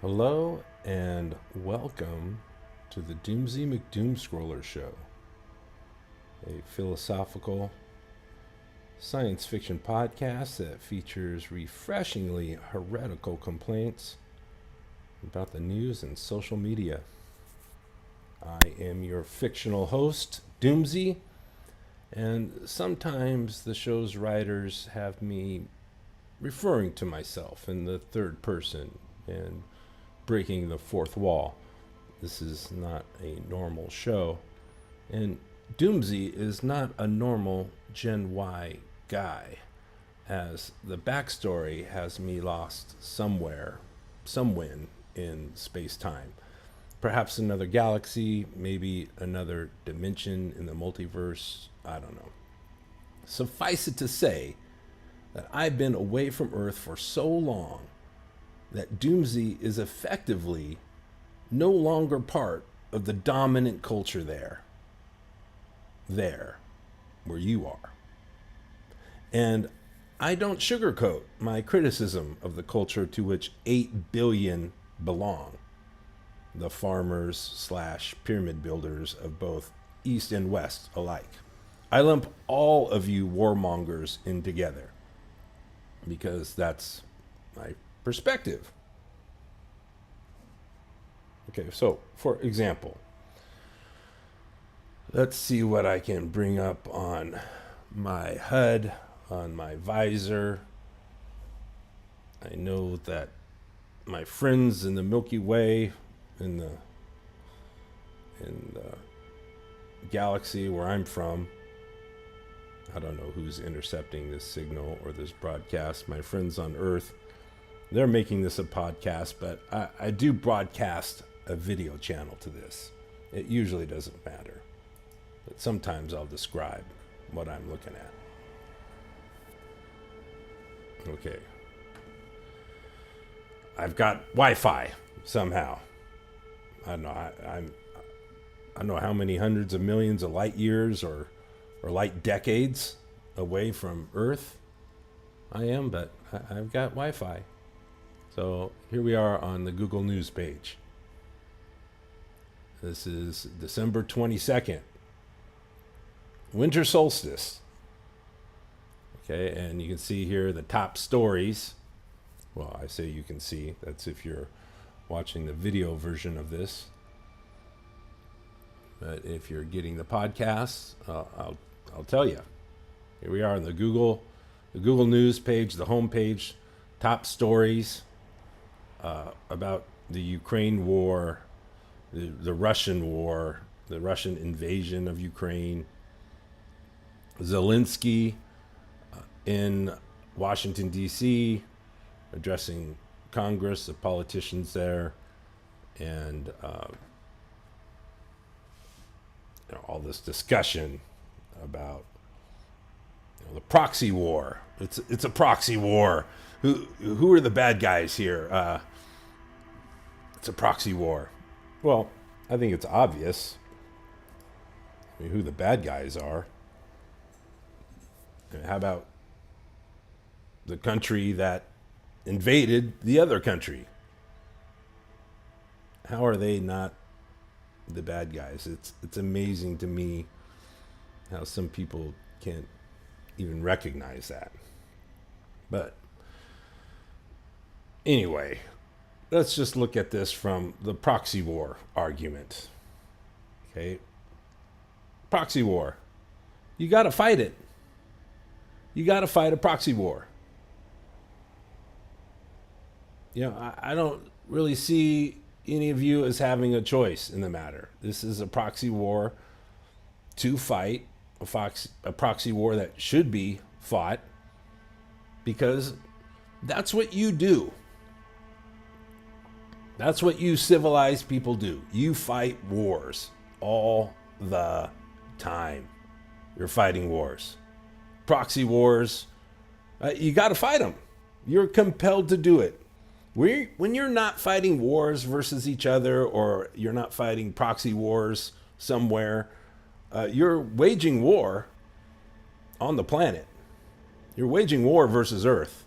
Hello and welcome to the Doomsy McDoomscroller Show, a philosophical science fiction podcast that features refreshingly heretical complaints about the news and social media. I am your fictional host, Doomsy, and sometimes the show's writers have me referring to myself in the third person and breaking the fourth wall. This is not a normal show, and Doomsy is not a normal Gen Y guy, as the backstory has me lost somewhere, somewhen in space-time. Perhaps another galaxy, maybe another dimension in the multiverse, I don't know. Suffice it to say that I've been away from Earth for so long that Doomsy is effectively no longer part of the dominant culture there, where you are. And I don't sugarcoat my criticism of the culture to which 8 billion belong, the farmers slash pyramid builders of both East and West alike. I lump all of you warmongers in together because that's my perspective. Okay, so for example, let's see what I can bring up on my HUD, on my visor. I know that my friends in the Milky Way, in the galaxy where I'm from, I don't know who's intercepting this signal or this broadcast. My friends on Earth, they're making this a podcast, but I do broadcast a video channel to this. It usually doesn't matter, but sometimes I'll describe what I'm looking at. Okay. I've got Wi-Fi somehow. I don't know. I don't know how many hundreds of millions of light years or light decades away from Earth I am, but I've got Wi-Fi. So here we are on the Google News page. This is December 22nd, winter solstice. Okay, and you can see here the top stories. Well, I say you can see. That's if you're watching the video version of this. But if you're getting the podcast, I'll tell you. Here we are on the Google News page, the home page, top stories about the Ukraine war, the Russian war, the Russian invasion of Ukraine. Zelensky in Washington, D.C., addressing Congress, the politicians there, and all this discussion about the proxy war. It's a proxy war. Who are the bad guys here? It's a proxy war. Well, I think it's obvious who the bad guys are. How about the country that invaded the other country? How are they not the bad guys? It's amazing to me how some people can't even recognize that. But anyway, let's just look at this from the proxy war argument. Okay? Proxy war. You got to fight it. You got to fight a proxy war. I don't really see any of you as having a choice in the matter. This is a proxy war to fight, a proxy war that should be fought, because that's what you do. That's what you civilized people do. You fight wars all the time. You're fighting wars. Proxy wars, you got to fight them. You're compelled to do it. When you're not fighting wars versus each other, or you're not fighting proxy wars somewhere, you're waging war on the planet. You're waging war versus Earth.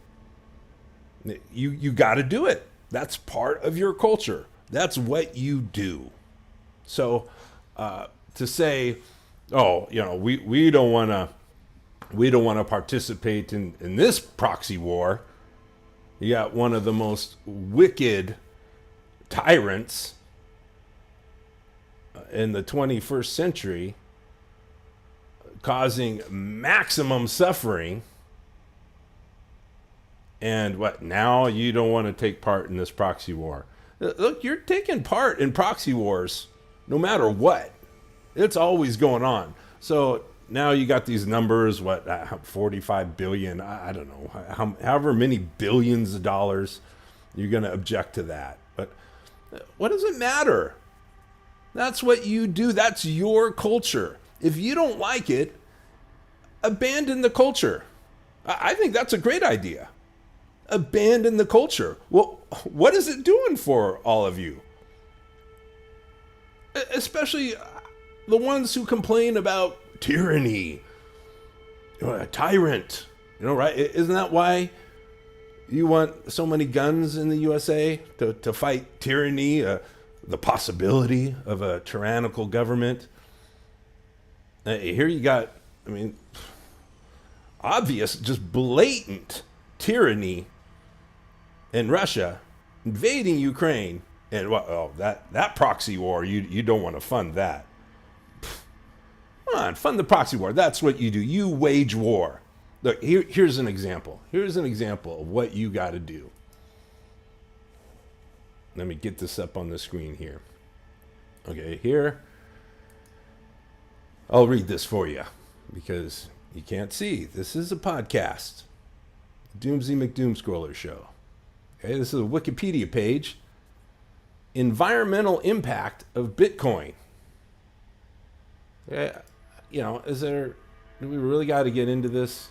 You got to do it. That's part of your culture. That's what you do. So to say, oh, we don't want to participate in this proxy war. You got one of the most wicked tyrants in the 21st century causing maximum suffering. And what, now you don't want to take part in this proxy war? Look, you're taking part in proxy wars no matter what. It's always going on. So now you got these numbers, 45 billion, I don't know, however many billions of dollars, you're going to object to that. But what does it matter? That's what you do. That's your culture. If you don't like it, abandon the culture. I think that's a great idea. Abandon the culture. Well, what is it doing for all of you? Especially the ones who complain about tyranny, a tyrant, right? Isn't that why you want so many guns in the USA to fight tyranny, the possibility of a tyrannical government? Here you got, obvious, just blatant tyranny in Russia invading Ukraine, and that proxy war, you don't want to fund that. Come on, fund the proxy war. That's what you do. You wage war. Look, here's an example. Here's an example of what you got to do. Let me get this up on the screen here. Okay, here. I'll read this for you because you can't see. This is a podcast. Doomsy McDoomscroller Show. Okay, this is a Wikipedia page. Environmental impact of Bitcoin. Yeah, do we really got to get into this?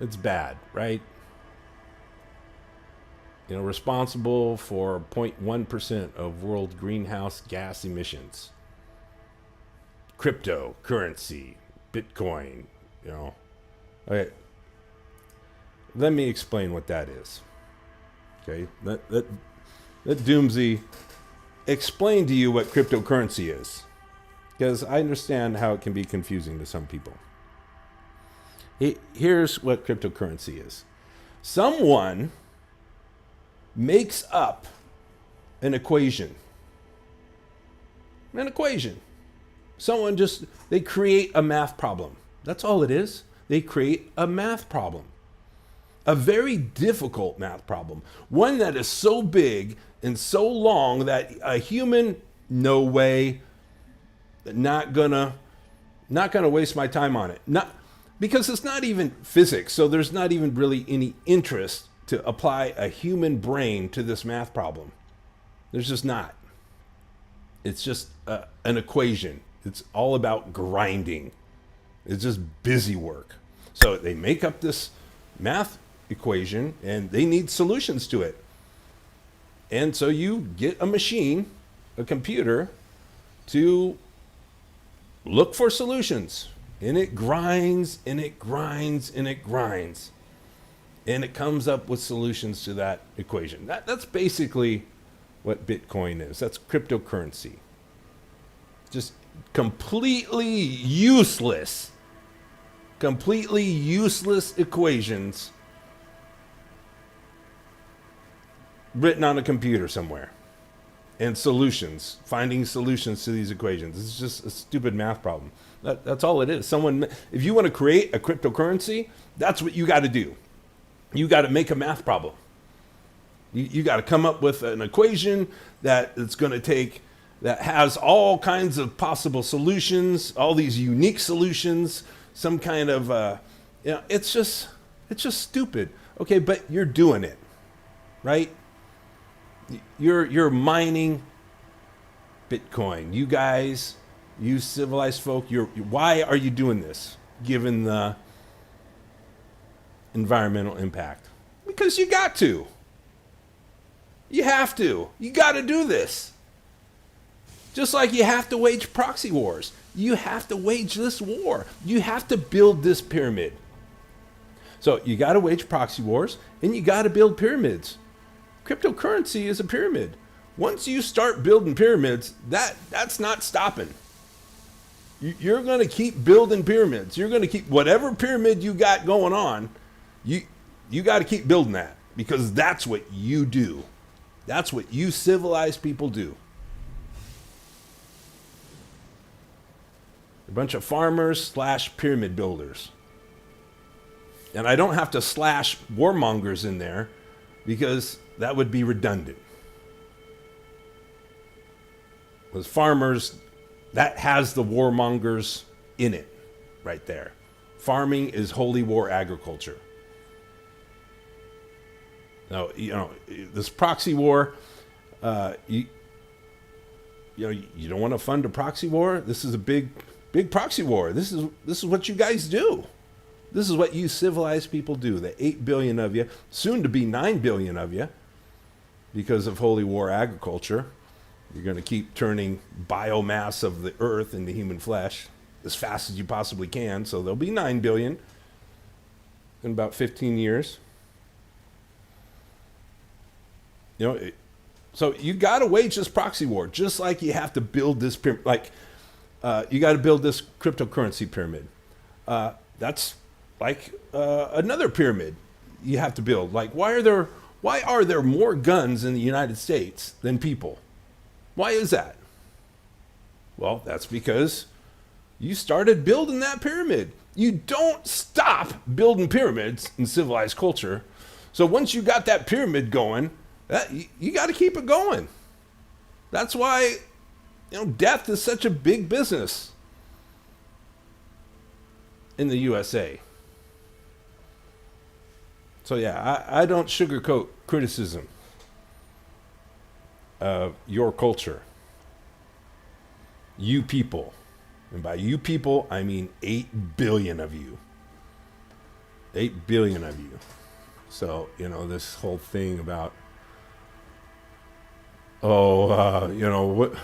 It's bad, right? Responsible for 0.1% of world greenhouse gas emissions. Cryptocurrency, Bitcoin, Okay. Let me explain what that is. Okay. Let Doomsy explain to you what cryptocurrency is. Because I understand how it can be confusing to some people. Here's what cryptocurrency is. Someone makes up an equation. An equation. They create a math problem. That's all it is. They create a math problem. A very difficult math problem. One that is so big and so long that a human, no way, not gonna waste my time on it. Because it's not even physics, so there's not even really any interest to apply a human brain to this math problem. There's just not. It's just an equation. It's all about grinding. It's just busy work. So they make up this math equation and they need solutions to it. And so you get a machine, a computer, to look for solutions. And it grinds and it grinds and it grinds. And it comes up with solutions to that equation. That's basically what Bitcoin is. That's cryptocurrency. Just completely useless equations written on a computer somewhere. And solutions, finding solutions to these equations. It's just a stupid math problem. That's all it is. If you want to create a cryptocurrency, that's what you got to do. You got to make a math problem. You got to come up with an equation that has all kinds of possible solutions, all these unique solutions, some kind of, it's just stupid. Okay, but you're doing it, right? You're mining Bitcoin. You guys, you civilized folk, why are you doing this, given the environmental impact? Because you got to. You have to. You got to do this. Just like you have to wage proxy wars. You have to wage this war. You have to build this pyramid. So you got to wage proxy wars and you got to build pyramids. cryptocurrency is a pyramid. Once you start building pyramids, that's not stopping. You're going to keep building pyramids. You're going to keep whatever pyramid you got going on. You got to keep building that, because that's what you do. That's what you civilized people do. A bunch of farmers / pyramid builders. And I don't have to slash warmongers in there, because that would be redundant. Because farmers, that has the warmongers in it right there. Farming is holy war agriculture. Now, this proxy war, you don't want to fund a proxy war. This is a big proxy war. This is what you guys do. This is what you civilized people do. The 8 billion of you, soon to be 9 billion of you, because of holy war agriculture. You're going to keep turning biomass of the earth into human flesh as fast as you possibly can. So there'll be 9 billion in about 15 years. So you got to wage this proxy war, just like you have to build this pyramid. You got to build this cryptocurrency pyramid. That's like another pyramid you have to build. Like, why are there more guns in the United States than people? Why is that? Well, that's because you started building that pyramid. You don't stop building pyramids in civilized culture. So once you got that pyramid going, you got to keep it going. That's why, death is such a big business in the USA. So yeah, I don't sugarcoat criticism of your culture. You people. And by you people, I mean 8 billion of you. 8 billion of you. So, this whole thing about, what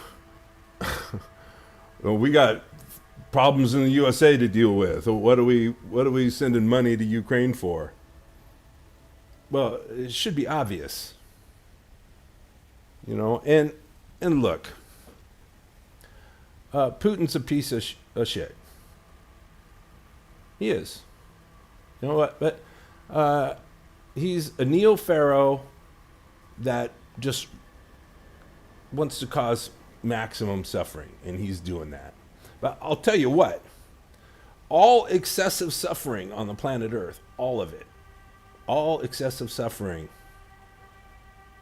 well, we got problems in the USA to deal with. What are we sending money to Ukraine for? Well, it should be obvious. And look, Putin's a piece of shit. He is. You know what? But he's a neo-pharaoh that just wants to cause maximum suffering, and he's doing that. But I'll tell you what, all excessive suffering on the planet Earth, all of it, all excessive suffering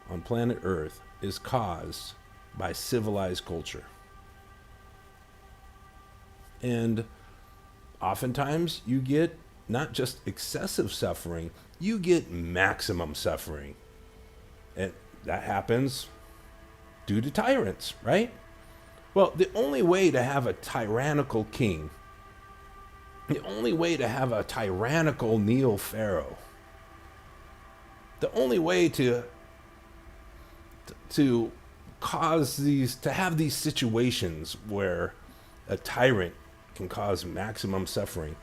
on planet Earth is caused by civilized culture. And oftentimes you get not just excessive suffering, you get maximum suffering. And that happens due to tyrants, right? Well, the only way to have a tyrannical king, the only way to have a tyrannical neo-pharaoh, the only way to cause to have these situations where a tyrant can cause maximum suffering,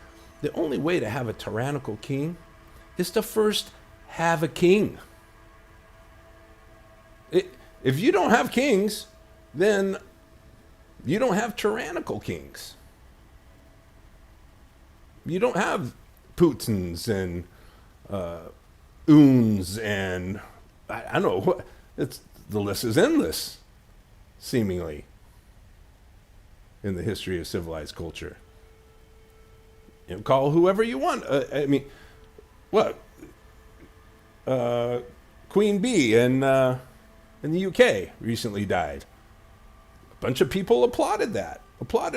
the only way to have a tyrannical king is to first have a king. If you don't have kings, then you don't have tyrannical kings. You don't have Putins and Uns and I don't know what. The list is endless, seemingly, in the history of civilized culture. Call whoever you want. What? Queen Bee in the UK recently died. A bunch of people applauded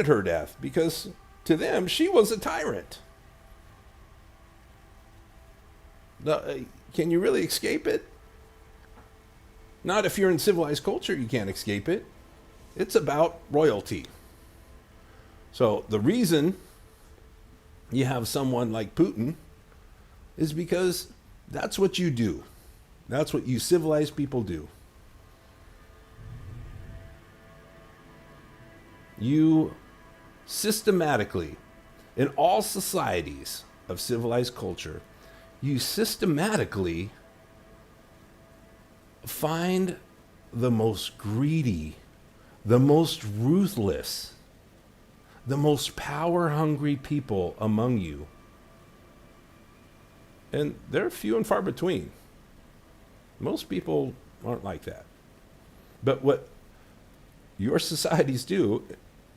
her death, because to them she was a tyrant. Can you really escape it? Not if you're in civilized culture, you can't escape it. It's about royalty. So the reason you have someone like Putin is because that's what you do. That's what you civilized people do. You systematically, in all societies of civilized culture, you systematically find the most greedy, the most ruthless, the most power-hungry people among you. And they're few and far between. Most people aren't like that. But what your societies do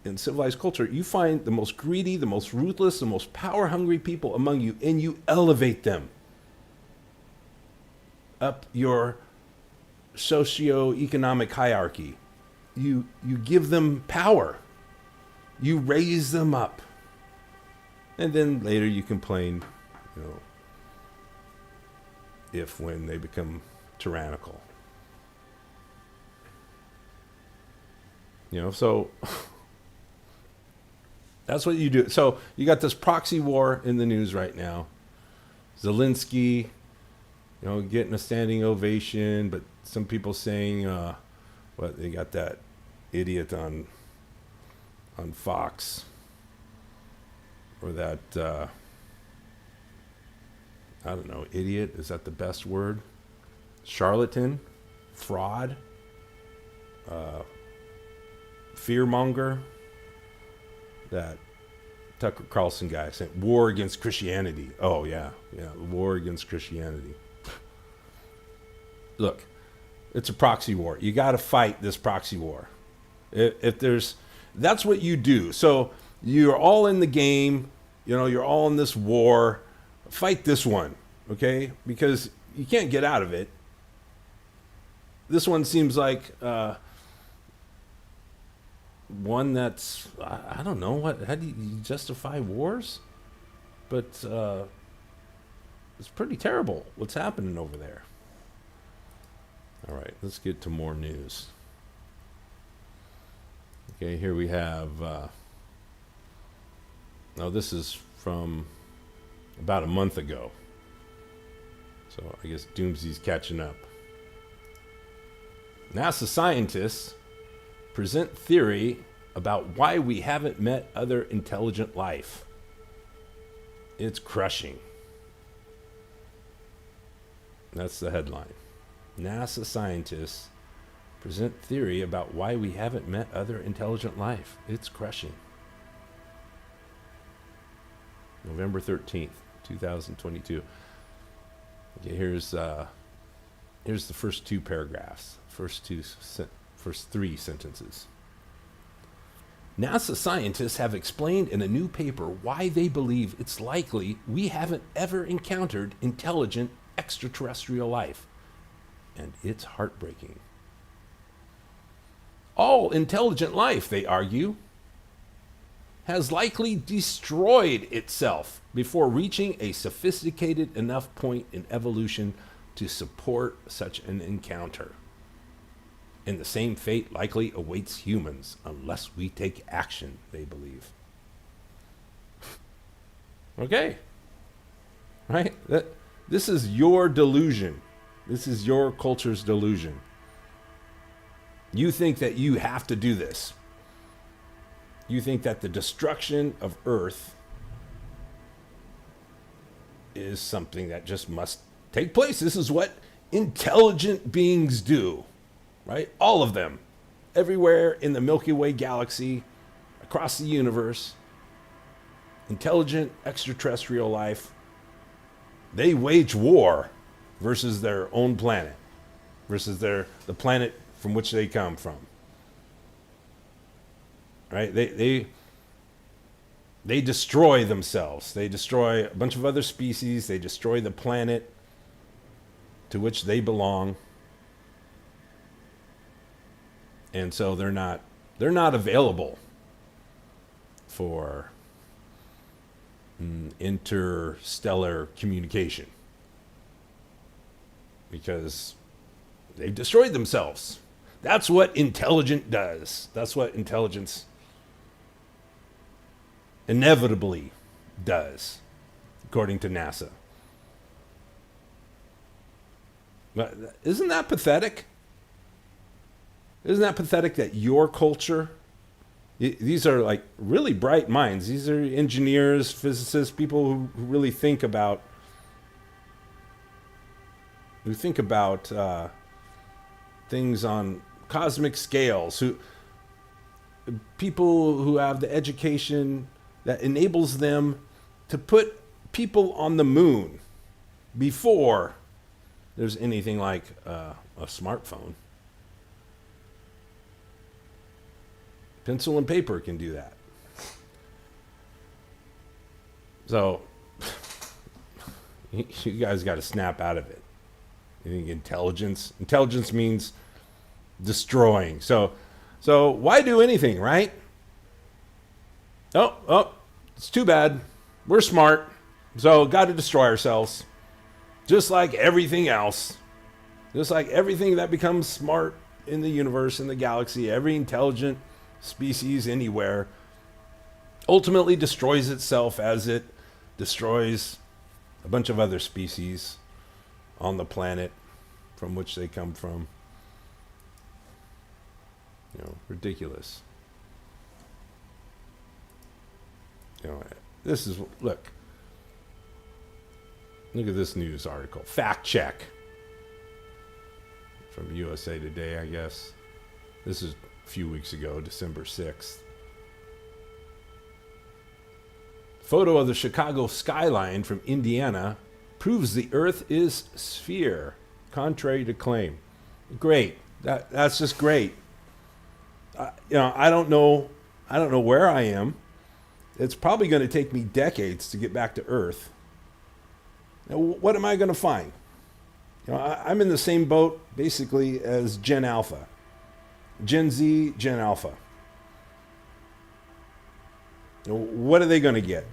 in civilized culture, you find the most greedy, the most ruthless, the most power-hungry people among you, and you elevate them up your socio-economic hierarchy. You give them power. You raise them up. And then later you complain, when they become tyrannical. So that's what you do. So you got this proxy war in the news right now. Zelensky, getting a standing ovation, but some people saying, they got that idiot on Fox, or that, I don't know, idiot, is that the best word? Charlatan, fraud, fearmonger, that Tucker Carlson guy saying war against Christianity. Oh yeah, war against Christianity. Look, it's a proxy war. You got to fight this proxy war. That's what you do. So you're all in the game, you're all in this war. Fight this one, okay? Because you can't get out of it. This one seems like one that's, I don't know, how do you justify wars? But it's pretty terrible what's happening over there. All right, let's get to more news. Okay, here we have, this is from about a month ago. So I guess Doomsy's catching up. NASA scientists present theory about why we haven't met other intelligent life. It's crushing. That's the headline. NASA scientists present theory about why we haven't met other intelligent life. It's crushing. November 13th, 2022. Okay, here's the first two paragraphs, first three sentences. NASA scientists have explained in a new paper why they believe it's likely we haven't ever encountered intelligent extraterrestrial life. And it's heartbreaking. All intelligent life, they argue, has likely destroyed itself before reaching a sophisticated enough point in evolution to support such an encounter. And the same fate likely awaits humans unless we take action, they believe. Okay. Right? This is your delusion. This is your culture's delusion. You think that you have to do this. You think that the destruction of Earth is something that just must take place. This is what intelligent beings do, right? All of them, everywhere in the Milky Way galaxy, across the universe, intelligent extraterrestrial life, they wage war versus their own planet, versus the planet from which they come from. Right? They destroy themselves. They destroy a bunch of other species. They destroy the planet to which they belong. And so they're not available for interstellar communication because they've destroyed themselves. That's what intelligent does. That's what intelligence inevitably does, according to NASA. But isn't that pathetic? Isn't that pathetic that your culture, these are like really bright minds. These are engineers, physicists, people who really think about things on cosmic scales, people who have the education that enables them to put people on the moon before there's anything like a smartphone. Pencil and paper can do that. So you guys got to snap out of it. You think intelligence? Intelligence means destroying. So why do anything, right? Oh, it's too bad. We're smart, so got to destroy ourselves. Just like everything else. Just like everything that becomes smart in the universe, in the galaxy, every intelligent species anywhere ultimately destroys itself as it destroys a bunch of other species on the planet from which they come from. Ridiculous. This is, look at this news article. Fact check from USA Today, I guess. This is a few weeks ago, December 6th. Photo of the Chicago skyline from Indiana proves the Earth is sphere, contrary to claim. Great. That's just great. I don't know where I am. It's probably going to take me decades to get back to Earth. Now, what am I going to find? I'm in the same boat basically as Gen Alpha. Gen Z, Gen Alpha. What are they going to get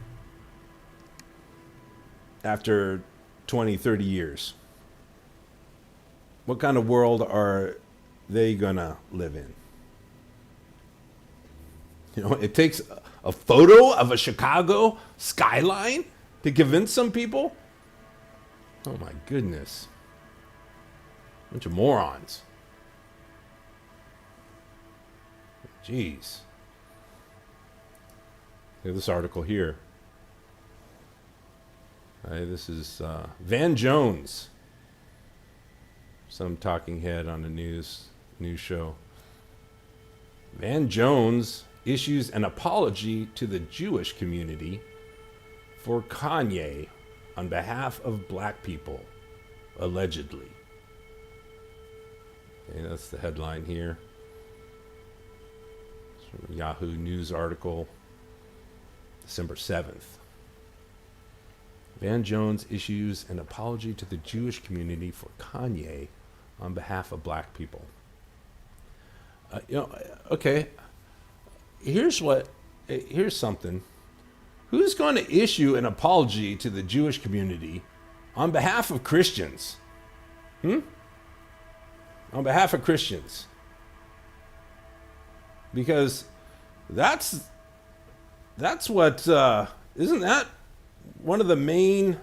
after 20, 30 years? What kind of world are they going to live in? It takes a photo of a Chicago skyline to convince some people? Oh my goodness. Bunch of morons. Jeez. Look at this article here. This is Van Jones, some talking head on a news show. Van Jones issues an apology to the Jewish community for Kanye on behalf of black people, allegedly. Okay, that's the headline here. It's from a Yahoo News article, December 7th. Van Jones issues an apology to the Jewish community for Kanye on behalf of black people. Okay, here's something. Who's going to issue an apology to the Jewish community on behalf of Christians? On behalf of Christians. Because that's what, isn't that one of the main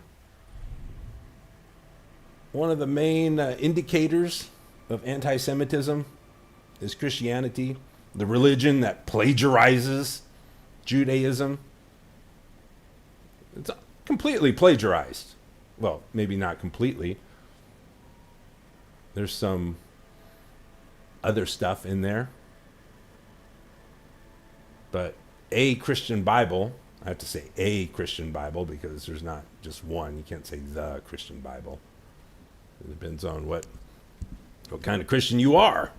indicators of anti-Semitism is Christianity, the religion that plagiarizes Judaism. It's completely plagiarized. Well, maybe not completely. There's some other stuff in there. But a Christian Bible, I have to say a Christian Bible because there's not just one. You can't say the Christian Bible. It depends on what kind of Christian you are.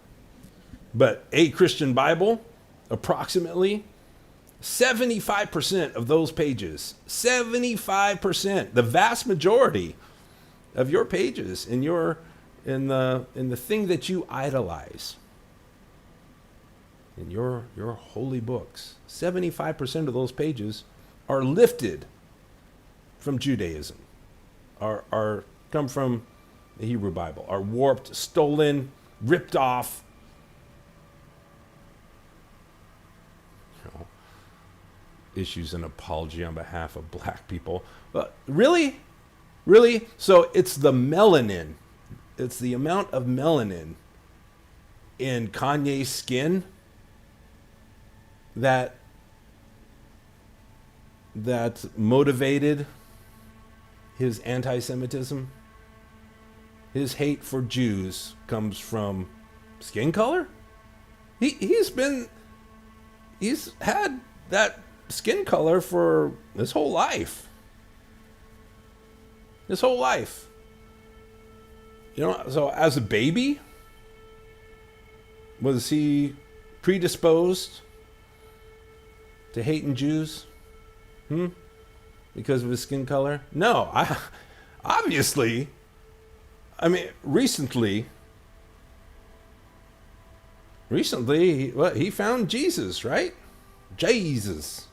But a Christian Bible, approximately 75% of those pages, 75%, the vast majority of your pages in the thing that you idolize, in your holy books, 75% of those pages are lifted from Judaism, are come from the Hebrew Bible, are warped, stolen, ripped off. Issues an apology on behalf of black people. But really? So it's the melanin. It's the amount of melanin in Kanye's skin that motivated his anti-Semitism. His hate for Jews comes from Skin color? He's had that skin color for his whole life. His whole life. You know, so as a baby, was he predisposed to hating Jews? Because of his skin color? No, obviously. I mean, recently, he found Jesus, right? Jesus.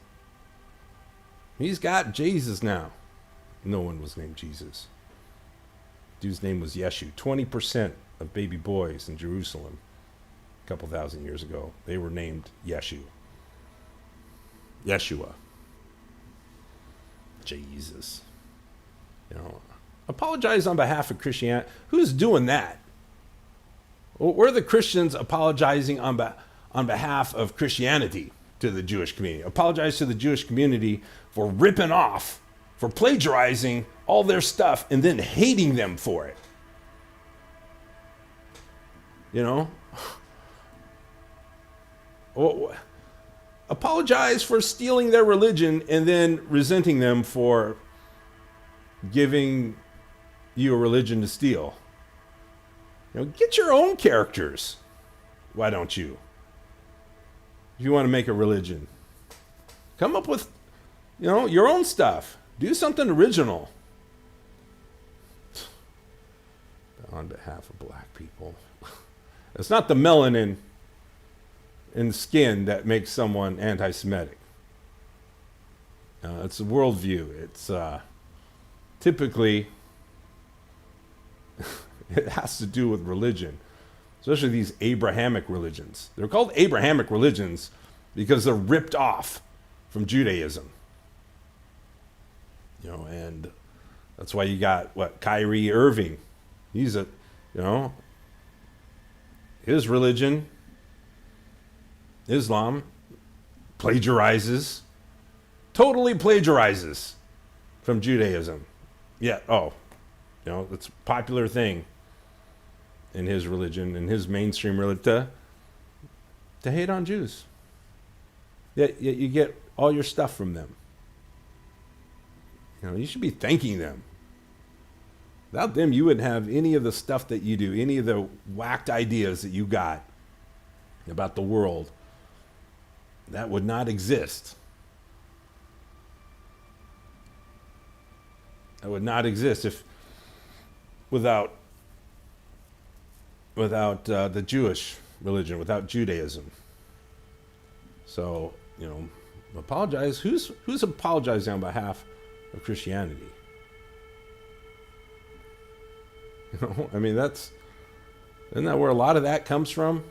He's got Jesus now. No one was named Jesus. Dude's name was Yeshu. 20% of baby boys in Jerusalem a couple thousand years ago, they were named Yeshu. Yeshua. Jesus. You know, apologize on behalf of Christianity. Who's doing that? We're the Christians apologizing on behalf of Christianity to the Jewish community. Apologize to the Jewish community for ripping off, for plagiarizing all their stuff and then hating them for it. You know? Apologize for stealing their religion and then resenting them for giving you a religion to steal. You know, get your own characters. Why don't you? If you want to make a religion, come up with, you know, your own stuff. Do something original. On behalf of black people. It's not the melanin in skin that makes someone anti-Semitic. It's a worldview. It's typically, it has to do with religion, especially these Abrahamic religions. They're called Abrahamic religions because they're ripped off from Judaism. You know, and that's why you got, Kyrie Irving. He's a, you know, his religion, Islam, totally plagiarizes from Judaism. Yeah, you know, it's a popular thing in his religion, in his mainstream religion, to hate on Jews. Yet you get all your stuff from them. You know, you should be thanking them. Without them, you wouldn't have any of the stuff that you do, any of the whacked ideas that you got about the world. That would not exist. That would not exist if without the Jewish religion, without Judaism. So, you know, apologize. Who's apologizing on behalf of Christianity? You know, I mean, isn't that where a lot of that comes from?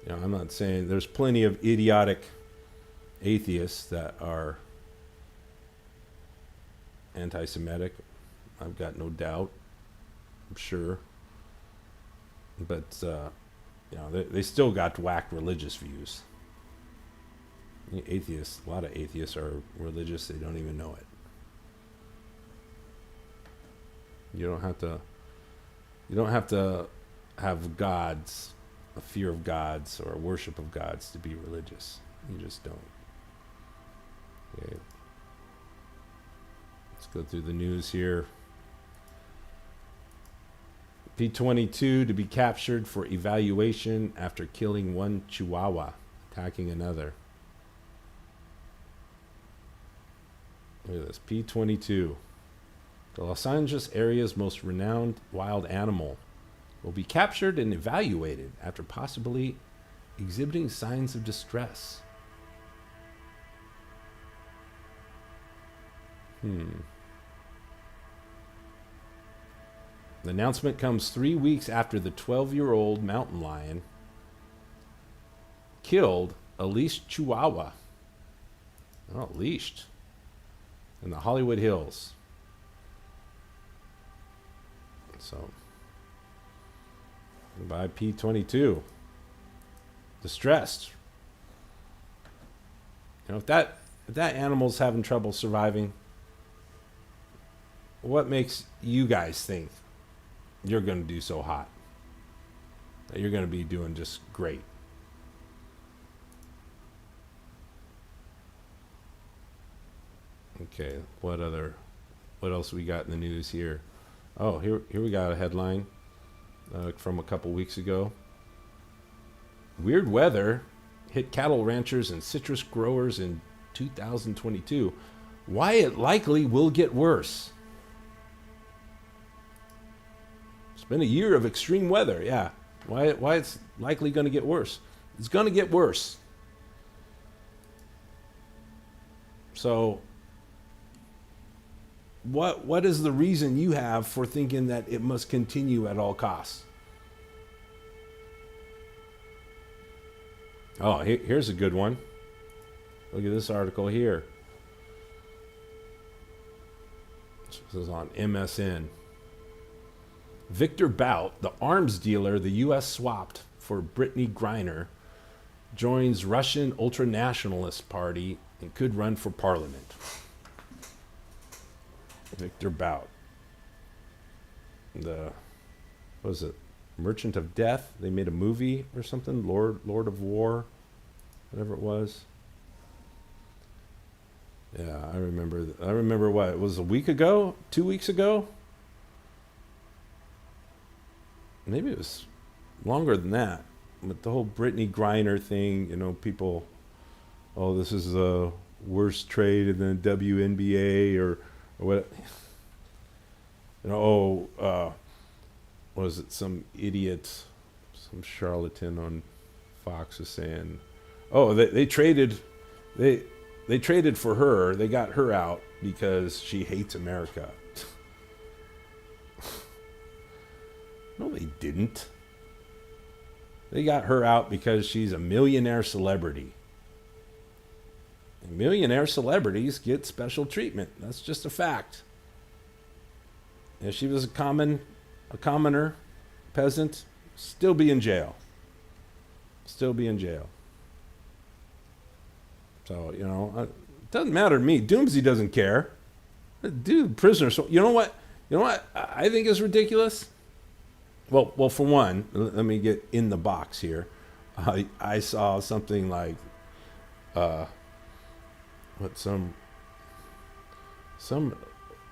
You know, I'm not saying there's plenty of idiotic atheists that are anti-Semitic. I've got no doubt. I'm sure. But, you know, they still got whacked religious views. Atheists, a lot of atheists are religious. They don't even know it. You don't have to have gods, a fear of gods or a worship of gods to be religious. You just don't. Okay. Let's go through the news here. P-22 to be captured for evaluation after killing one Chihuahua, attacking another. Look at this, P-22. The Los Angeles area's most renowned wild animal will be captured and evaluated after possibly exhibiting signs of distress. The announcement comes 3 weeks after the 12-year-old mountain lion killed a leashed Chihuahua. Oh, leashed. In the Hollywood Hills. So, by P-22. Distressed. You know, if that animal's having trouble surviving, what makes you guys think you're going to do so hot? You're going to be doing just great. Okay, what else we got in the news here? Oh, here we got a headline from a couple weeks ago. Weird weather hit cattle ranchers and citrus growers in 2022. Why it likely will get worse. It's been a year of extreme weather, yeah. Why it's likely going to get worse. It's going to get worse. So what is the reason you have for thinking that it must continue at all costs? Oh, here's a good one. Look at this article here. This is on MSN. Victor Bout, the arms dealer the U.S. swapped for Brittany Griner, joins Russian ultranationalist party and could run for parliament. Victor Bout. What was it? Merchant of Death. They made a movie or something. Lord of War, whatever it was. Yeah, I remember. I remember what it was a week ago, 2 weeks ago. Maybe it was longer than that. But the whole Brittany Griner thing, people. Oh, this is the worst trade in the WNBA or what? Was it some idiot, some charlatan on Fox is saying, oh, they traded for her. They got her out because she hates America. No, they didn't. They got her out because she's a millionaire celebrity. And millionaire celebrities get special treatment. That's just a fact. If she was a commoner, peasant, still be in jail. Still be in jail. So, it doesn't matter to me. Doomsy doesn't care. Dude, prisoner. So, you know what I think is ridiculous? Well, for one, let me get in the box here. I saw something like, some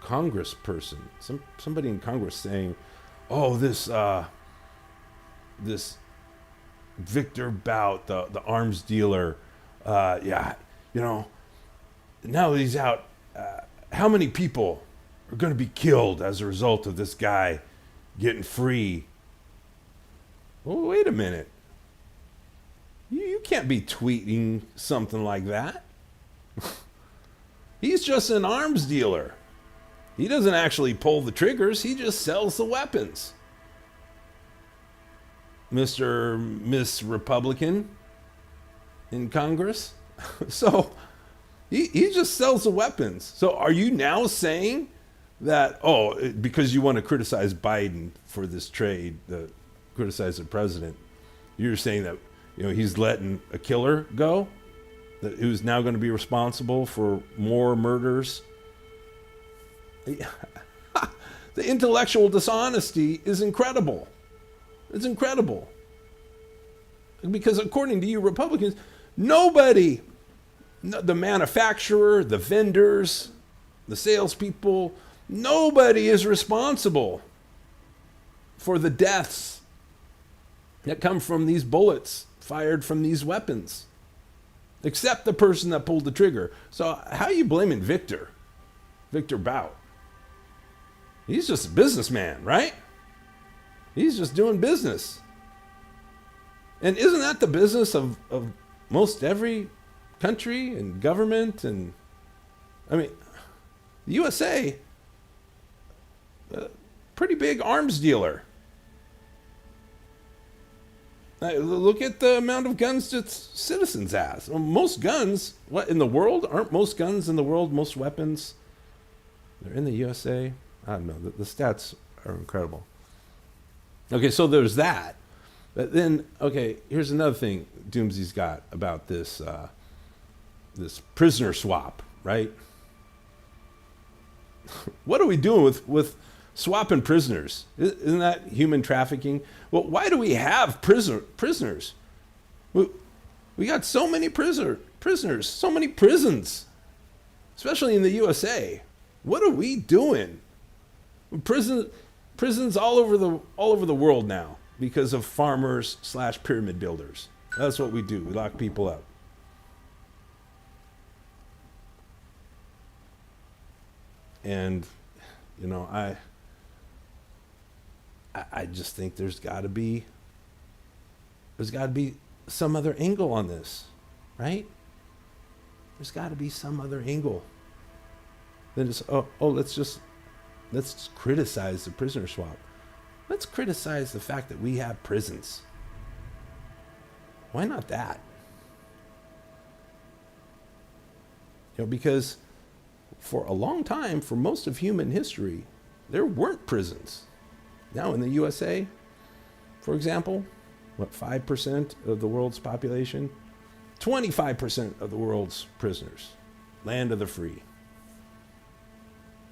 congressperson, somebody in Congress saying, oh, this Victor Bout, the arms dealer, now that he's out, how many people are going to be killed as a result of this guy getting free? Well, wait a minute. You can't be tweeting something like that. He's just an arms dealer. He doesn't actually pull the triggers. He just sells the weapons. Miss Republican in Congress. So he just sells the weapons. So are you now saying that, because you want to criticize Biden for this trade, criticize the president, you're saying that he's letting a killer go, that who's now going to be responsible for more murders? The intellectual dishonesty is incredible. It's incredible. Because according to you Republicans, nobody, the manufacturer, the vendors, the salespeople, nobody is responsible for the deaths that come from these bullets fired from these weapons, except the person that pulled the trigger. So how are you blaming Victor Bout? He's just a businessman, right? He's just doing business. And isn't that the business of most every country and government? And the USA, pretty big arms dealer. Look at the amount of guns its citizens has. Most guns, in the world? Aren't most guns in the world, most weapons, they're in the USA? I don't know. The stats are incredible. Okay, so there's that. But then, here's another thing Doomsy's got about this this prisoner swap, right? What are we doing with Swapping prisoners. Isn't that human trafficking? Well, why do we have prisoners? We got so many prisoners, so many prisons, especially in the USA. What are we doing? Prisons all over the world now because of farmers / pyramid builders. That's what we do. We lock people up. And, you know, I just think there's got to be some other angle on this, right? There's got to be some other angle. Then it's let's criticize the prisoner swap. Let's criticize the fact that we have prisons. Why not that? You know, because for a long time, for most of human history, there weren't prisons. Now in the USA, for example, 5% of the world's population? 25% of the world's prisoners. Land of the free.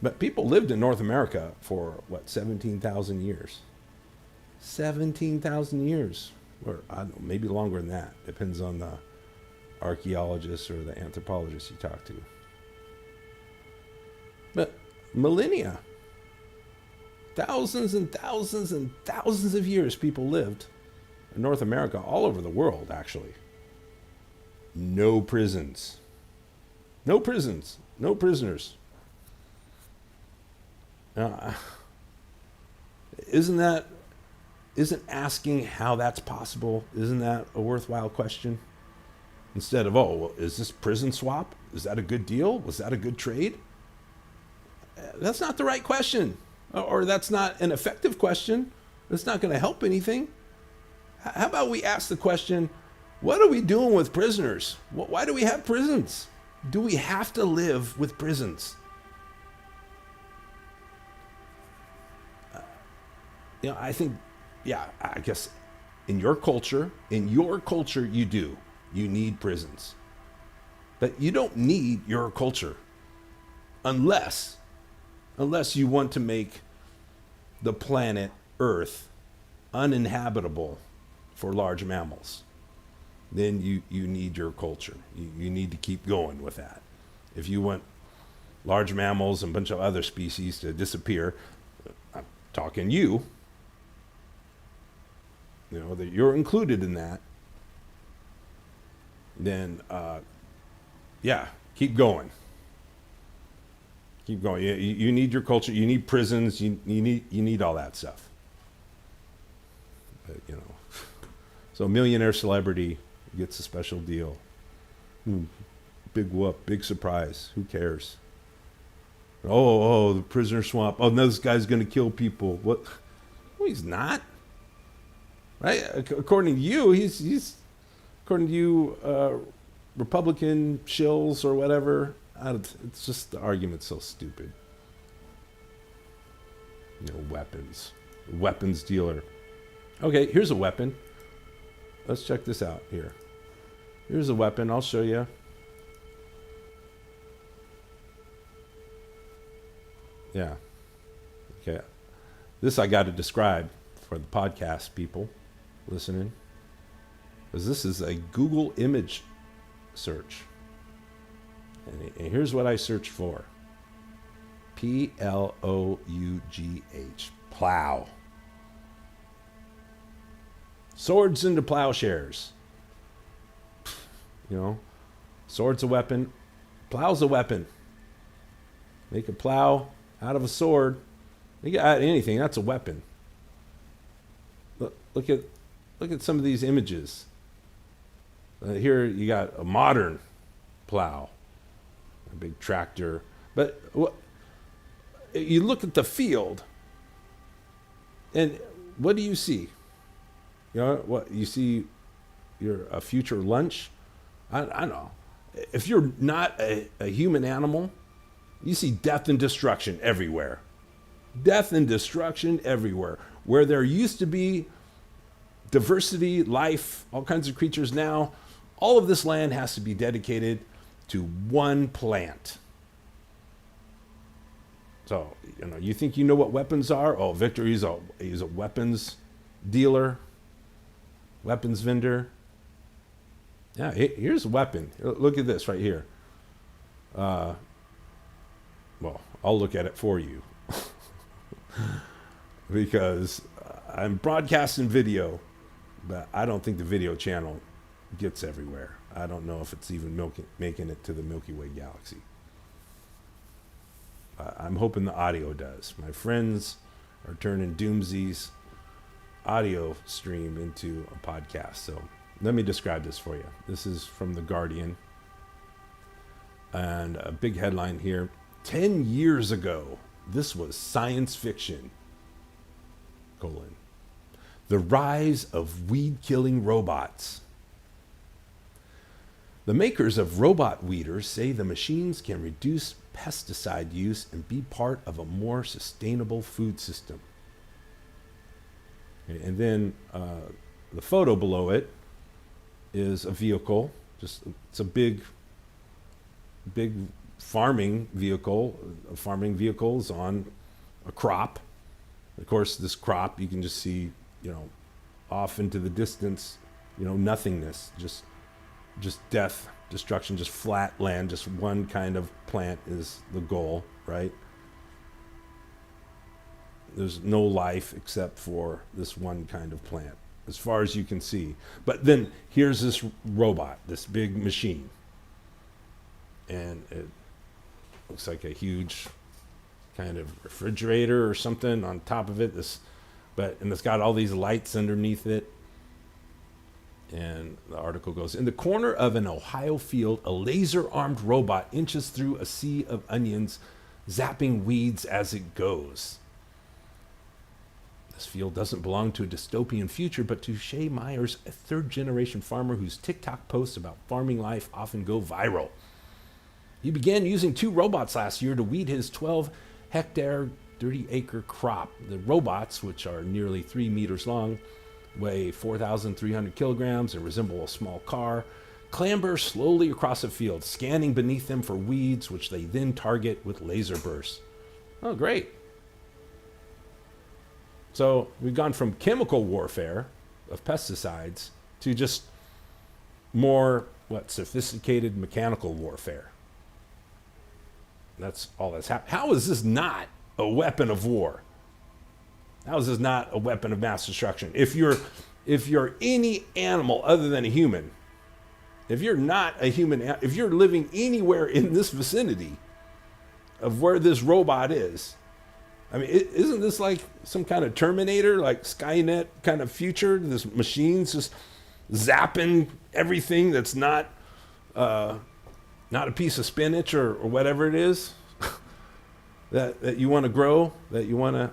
But people lived in North America for, 17,000 years? 17,000 years. Or, I don't know, maybe longer than that. Depends on the archaeologists or the anthropologists you talk to. But millennia. Thousands and thousands and thousands of years people lived in North America, all over the world, actually. No prisons. No prisons. No prisoners. Isn't asking how that's possible, isn't that a worthwhile question? Instead of, is this prison swap? Is that a good deal? Was that a good trade? That's not the right question. Or that's not an effective question. It's not going to help anything. How about we ask the question, what are we doing with prisoners? Why do we have prisons? Do we have to live with prisons? I think, I guess in your culture, you do. You need prisons. But you don't need your culture unless you want to make the planet Earth uninhabitable for large mammals. Then you need your culture. You need to keep going with that. If you want large mammals and a bunch of other species to disappear, I'm talking that you're included in that, then keep going. Keep going. You need your culture. You need prisons. You need all that stuff. But, so a millionaire celebrity gets a special deal. Big whoop, big surprise. Who cares? The prisoner swamp. Oh, no, this guy's going to kill people. What? No, he's not. Right? According to you, he's according to you, Republican shills or whatever. It's just the argument's so stupid. Weapons dealer. Okay, here's a weapon. Let's check this out here. Here's a weapon. I'll show you. Yeah. Okay. This I got to describe for the podcast people listening, because this is a Google image search. And here's what I searched for. Ploughh. Plow. Swords into plowshares. Sword's a weapon. Plow's a weapon. Make a plow out of a sword. You can add anything. That's a weapon. Look at some of these images. Here you got a modern plow, a big tractor. But you look at the field, and what do you see? What you see? A future lunch. I don't know. If you're not a human animal, you see death and destruction everywhere. Death and destruction everywhere. Where there used to be diversity, life, all kinds of creatures, now all of this land has to be dedicated to one plant. So, you think you know what weapons are? Oh, Victor, he's a weapons dealer, weapons vendor. Yeah, here's a weapon. Look at this right here. Well, I'll look at it for you because I'm broadcasting video, but I don't think the video channel gets everywhere. I don't know if it's even making it to the Milky Way galaxy. I'm hoping the audio does. My friends are turning Doomsy's audio stream into a podcast. So let me describe this for you. This is from The Guardian. And a big headline here. 10 years ago, this was science fiction. : The rise of weed-killing robots. The makers of robot weeders say the machines can reduce pesticide use and be part of a more sustainable food system. Okay, and then the photo below it is a vehicle. It's a big farming vehicle. Farming vehicles on a crop. Of course, this crop you can just see, off into the distance, nothingness, just death, destruction, just flat land, just one kind of plant is the goal, right? There's no life except for this one kind of plant, as far as you can see. But then here's this robot, this big machine. And it looks like a huge kind of refrigerator or something on top of it. And it's got all these lights underneath it. And the article goes, in the corner of an Ohio field, a laser-armed robot inches through a sea of onions, zapping weeds as it goes. This field doesn't belong to a dystopian future, but to Shay Myers, a third-generation farmer whose TikTok posts about farming life often go viral. He began using 2 robots last year to weed his 12-hectare, 30-acre crop. The robots, which are nearly 3 meters long, weigh 4,300 kilograms and resemble a small car, clamber slowly across a field, scanning beneath them for weeds, which they then target with laser bursts. Oh, great. So we've gone from chemical warfare of pesticides to just more, sophisticated mechanical warfare. That's all that's happened. How is this not a weapon of war? How is this not a weapon of mass destruction? If you're any animal other than a human, if you're not a human, if you're living anywhere in this vicinity of where this robot is, I mean, isn't this like some kind of Terminator, like Skynet kind of future? This machine's just zapping everything that's not a piece of spinach or whatever it is that you want to grow, that you want to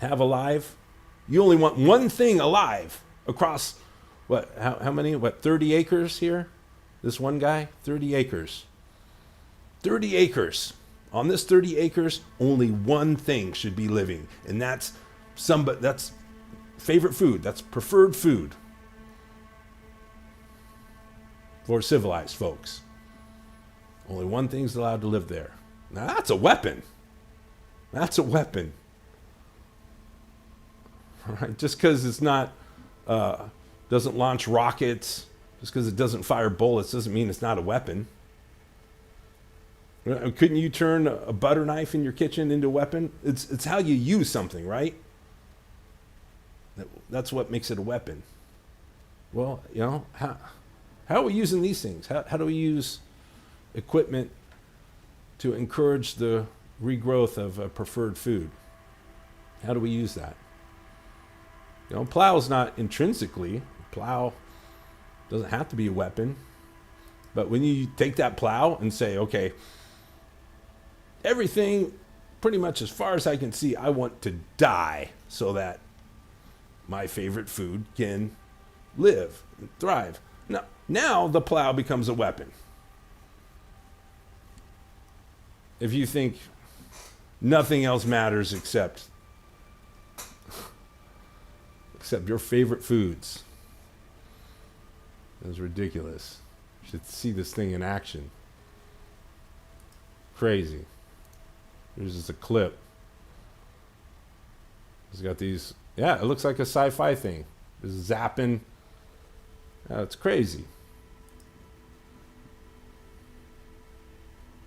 have alive. You only want one thing alive across how many 30 acres here? This one guy, 30 acres. 30 acres. On this 30 acres, only one thing should be living, and that's favorite food, that's preferred food for civilized folks. Only one thing's allowed to live there. Now that's a weapon. That's a weapon. All right, just because it's not doesn't launch rockets, just because it doesn't fire bullets, doesn't mean it's not a weapon. Couldn't you turn a butter knife in your kitchen into a weapon? It's how you use something, right? That's what makes it a weapon. Well, how are we using these things? How do we use equipment to encourage the regrowth of preferred food? How do we use that? Plow is not intrinsically. Plow doesn't have to be a weapon. But when you take that plow and say, okay, everything pretty much as far as I can see, I want to die so that my favorite food can live and thrive. Now the plow becomes a weapon. If you think nothing else matters except your favorite foods, that's ridiculous. You should see this thing in action. Crazy. Here's just a clip. It's got these, yeah, it looks like a sci-fi thing. It's zapping. It's crazy.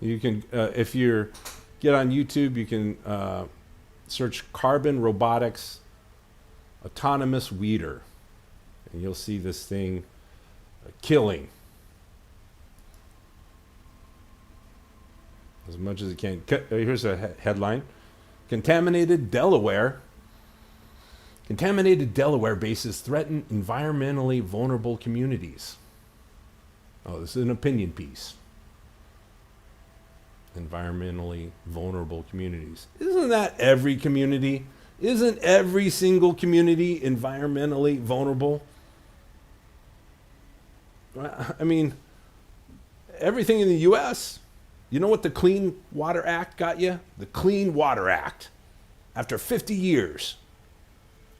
You can, if you get on YouTube, you can search carbon robotics autonomous weeder. And you'll see this thing killing as much as it can. Here's a headline. Contaminated Delaware bases threaten environmentally vulnerable communities. Oh, this is an opinion piece. Environmentally vulnerable communities. Isn't that every community? Isn't every single community environmentally vulnerable? I mean, everything in the U.S., you know what the Clean Water Act got you? The Clean Water Act. After 50 years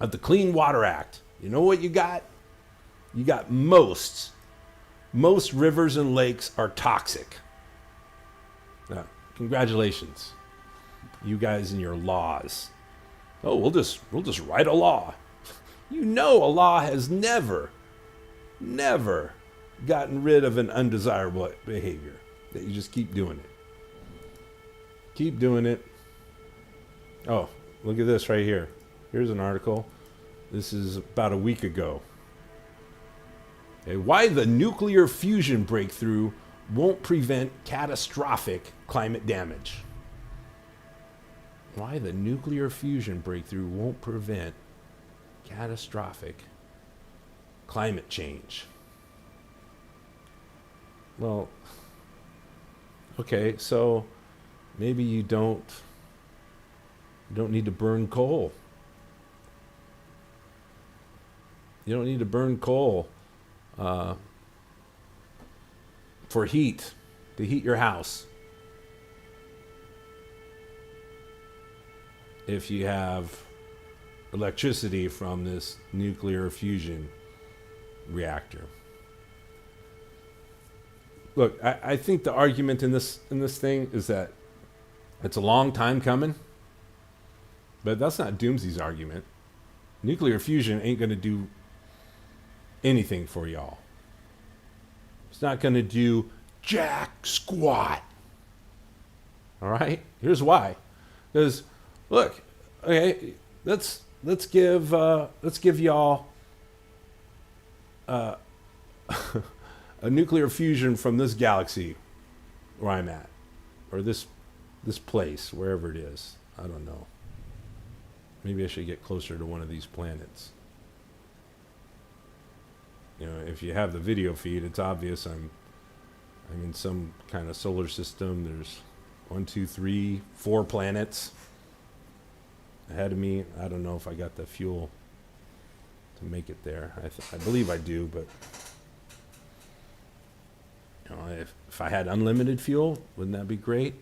of the Clean Water Act, you know what you got? You got most rivers and lakes are toxic. Now, congratulations, you guys and your laws. Oh, we'll just write a law. You know, a law has never gotten rid of an undesirable behavior. That you just keep doing it. Keep doing it. Oh, look at this right here. Here's an article. This is about a week ago. Okay, why the nuclear fusion breakthrough won't prevent catastrophic climate damage. Why the nuclear fusion breakthrough won't prevent catastrophic climate change. Well, okay, so maybe you don't need to burn coal. You don't need to burn coal for heat, to heat your house. If you have electricity from this nuclear fusion reactor. Look, I think the argument in this thing is that it's a long time coming, but that's not Doomsy's argument. Nuclear fusion ain't going to do anything for y'all. It's not going to do jack squat. All right? Here's why. Because look, okay, let's give y'all a nuclear fusion from this galaxy where I'm at, or this place, wherever it is. I don't know. Maybe I should get closer to one of these planets. You know, if you have the video feed, it's obvious I'm in some kind of solar system. There's 1, 2, 3, 4 planets ahead of me. I don't know if I got the fuel to make it there. I believe I do, but you know, if I had unlimited fuel, wouldn't that be great?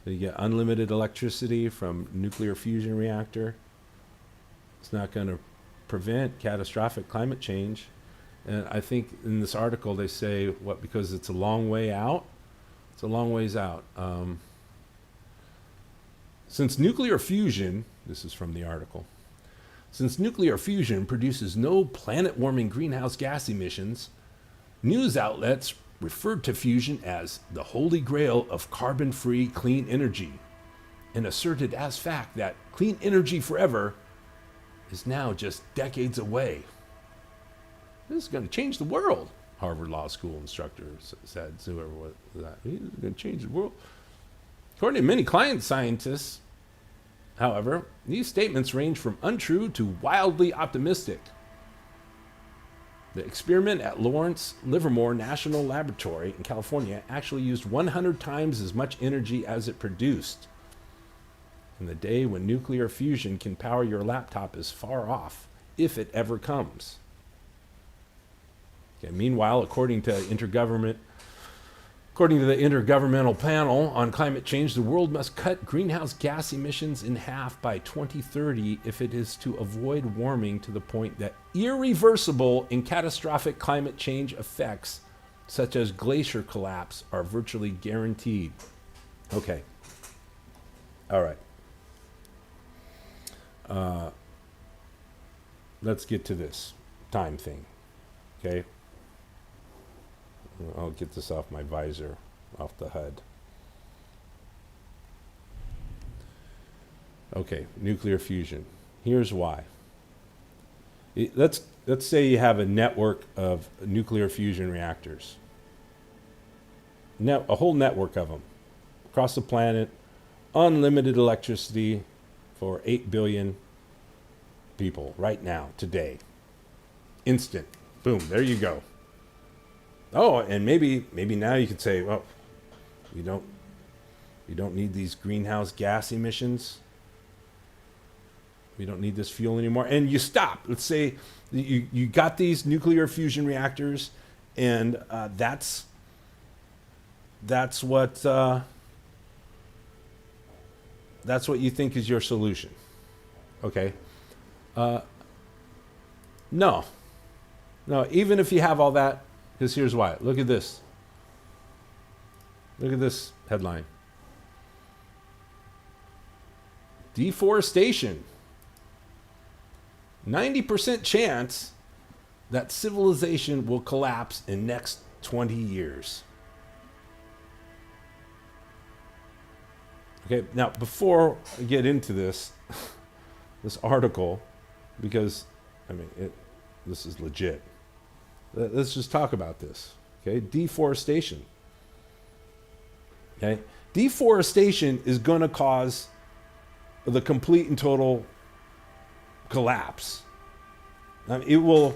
You get unlimited electricity from nuclear fusion reactor. It's not going to prevent catastrophic climate change. And I think in this article they say, because it's a long way out? It's a long ways out. Since nuclear fusion, this is from the article, since nuclear fusion produces no planet-warming greenhouse gas emissions, news outlets referred to fusion as the holy grail of carbon-free clean energy and asserted as fact that clean energy forever is now just decades away. This is going to change the world, Harvard Law School instructor said. Whoever was that. He's going to change the world. According to many climate scientists, however, these statements range from untrue to wildly optimistic. The experiment at Lawrence Livermore National Laboratory in California actually used 100 times as much energy as it produced. And the day when nuclear fusion can power your laptop is far off, if it ever comes. Okay, meanwhile, according to the Intergovernmental Panel on Climate Change, the world must cut greenhouse gas emissions in half by 2030 if it is to avoid warming to the point that irreversible and catastrophic climate change effects, such as glacier collapse, are virtually guaranteed. Okay. All right. Let's get to this time thing. Okay. I'll get this off my visor, off the HUD. Okay, nuclear fusion. Here's why. Let's say you have a network of nuclear fusion reactors. A whole network of them across the planet, unlimited electricity for 8 billion people right now, today. Instant. Boom, there you go. Oh, and maybe now you could say, well, we don't need these greenhouse gas emissions. We don't need this fuel anymore. And you stop. Let's say you got these nuclear fusion reactors, and that's what you think is your solution. Okay. No. Even if you have all that, because here's why. Look at this. Look at this headline. Deforestation. 90% chance that civilization will collapse in next 20 years. Okay, now before I get into this article, because this is legit. Let's just talk about this. Okay, deforestation. Okay, deforestation is going to cause the complete and total collapse. It will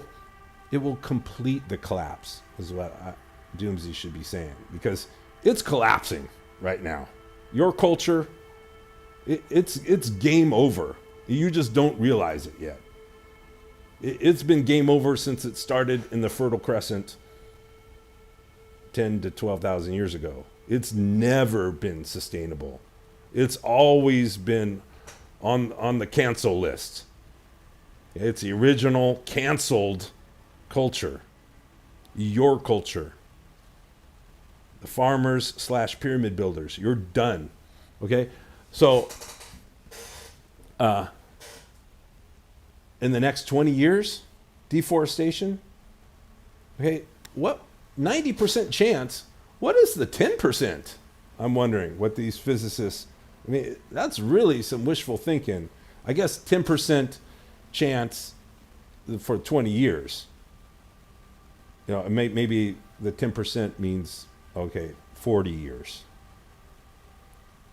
complete the collapse, is what Doomsy should be saying, because it's collapsing right now. Your culture, it's game over. You just don't realize it yet. It's been game over since it started in the Fertile Crescent 10 to 12,000 years ago. It's never been sustainable. It's always been on the cancel list. It's the original canceled culture. Your culture. The farmers / pyramid builders. You're done. Okay? So, in the next 20 years, deforestation. Okay, what 90% chance? What is the 10%? I'm wondering what these physicists. That's really some wishful thinking. I guess 10% chance for 20 years. Maybe the 10% means 40 years.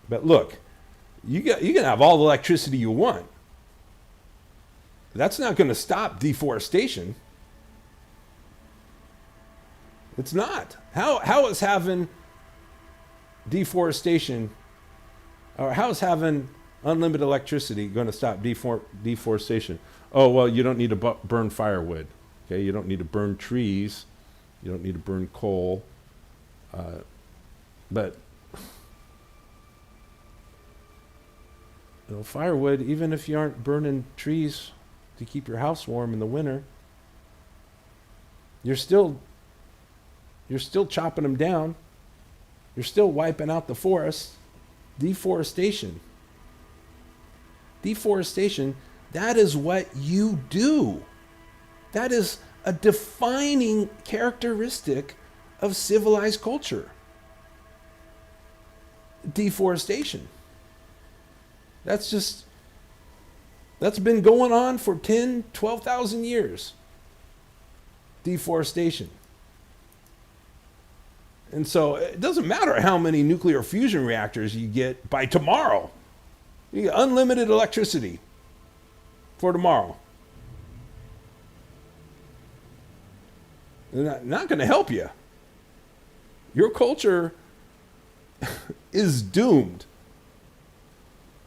But look, you can have all the electricity you want. That's not going to stop deforestation. It's not. How is having deforestation, or how is having unlimited electricity going to stop deforestation? Oh, well, you don't need to burn firewood. Okay, you don't need to burn trees. You don't need to burn coal. But firewood, even if you aren't burning trees to keep your house warm in the winter, you're still chopping them down. You're still wiping out the forests. Deforestation, that is what you do. That is a defining characteristic of civilized culture. Deforestation. That's been going on for 10, 12,000 years. Deforestation. And so it doesn't matter how many nuclear fusion reactors you get by tomorrow. You get unlimited electricity for tomorrow. They're not going to help you. Your culture is doomed.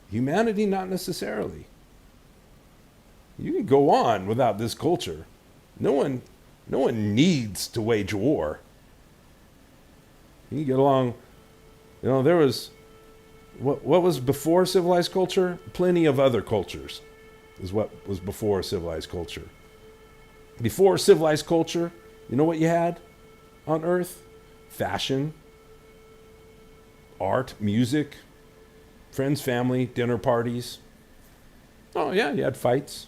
Humanity, not necessarily. You can go on without this culture. No one needs to wage war. You can get along. There was what was before civilized culture? Plenty of other cultures is what was before civilized culture. Before civilized culture, you know what you had on Earth? Fashion, art, music, Friends, family, dinner parties. Oh, yeah, you had fights.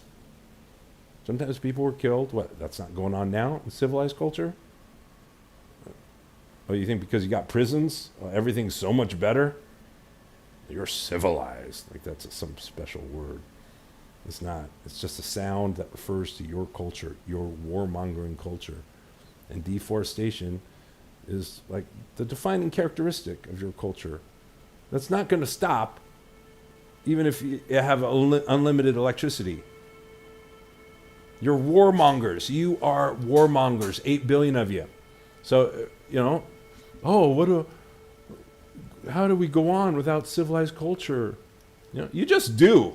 Sometimes people were killed. What, that's not going on now in civilized culture? Oh, you think because you got prisons, everything's so much better? You're civilized. Like that's some special word. It's not. It's just a sound that refers to your culture, your warmongering culture. And deforestation is like the defining characteristic of your culture. That's not going to stop even if you have unlimited electricity. You're warmongers. You are warmongers. 8 billion of you. So, how do we go on without civilized culture? You just do.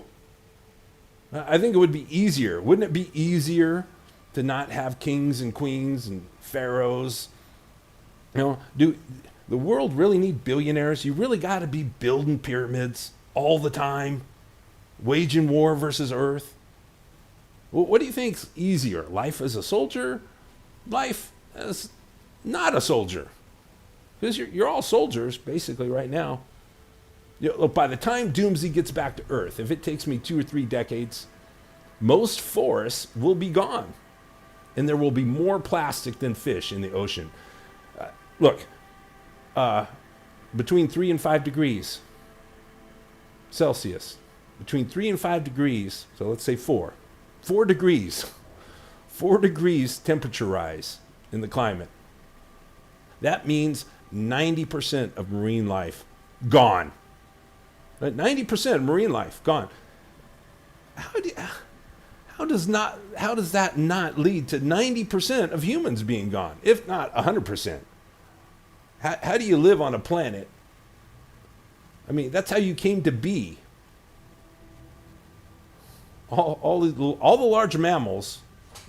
I think it would be easier. Wouldn't it be easier to not have kings and queens and pharaohs? Do the world really need billionaires? You really got to be building pyramids all the time, waging war versus Earth? Well, what do you think's easier? Life as a soldier? Life as not a soldier? Because you're all soldiers, basically, right now. Look, by the time Doomsy gets back to Earth, if it takes me 2 or 3 decades, most forests will be gone. And there will be more plastic than fish in the ocean. Between 3 and 5 degrees Celsius. Between 3 and 5 degrees, so let's say 4. 4 degrees. 4 degrees temperature rise in the climate. That means 90% of marine life gone. 90% of marine life gone. How does that not lead to 90% of humans being gone, if not 100%? How do you live on a planet? I mean, that's how you came to be. All the large mammals,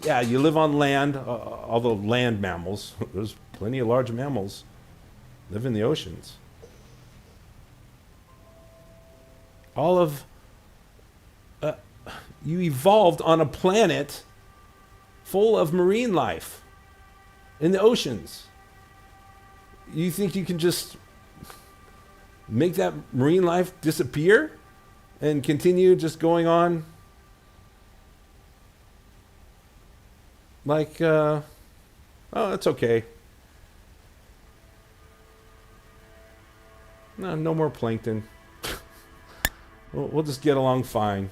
yeah, you live on land. All the land mammals, there's plenty of large mammals live in the oceans. You evolved on a planet full of marine life in the oceans. You think you can just make that marine life disappear and continue just going on like, that's okay. No more plankton. We'll just get along fine.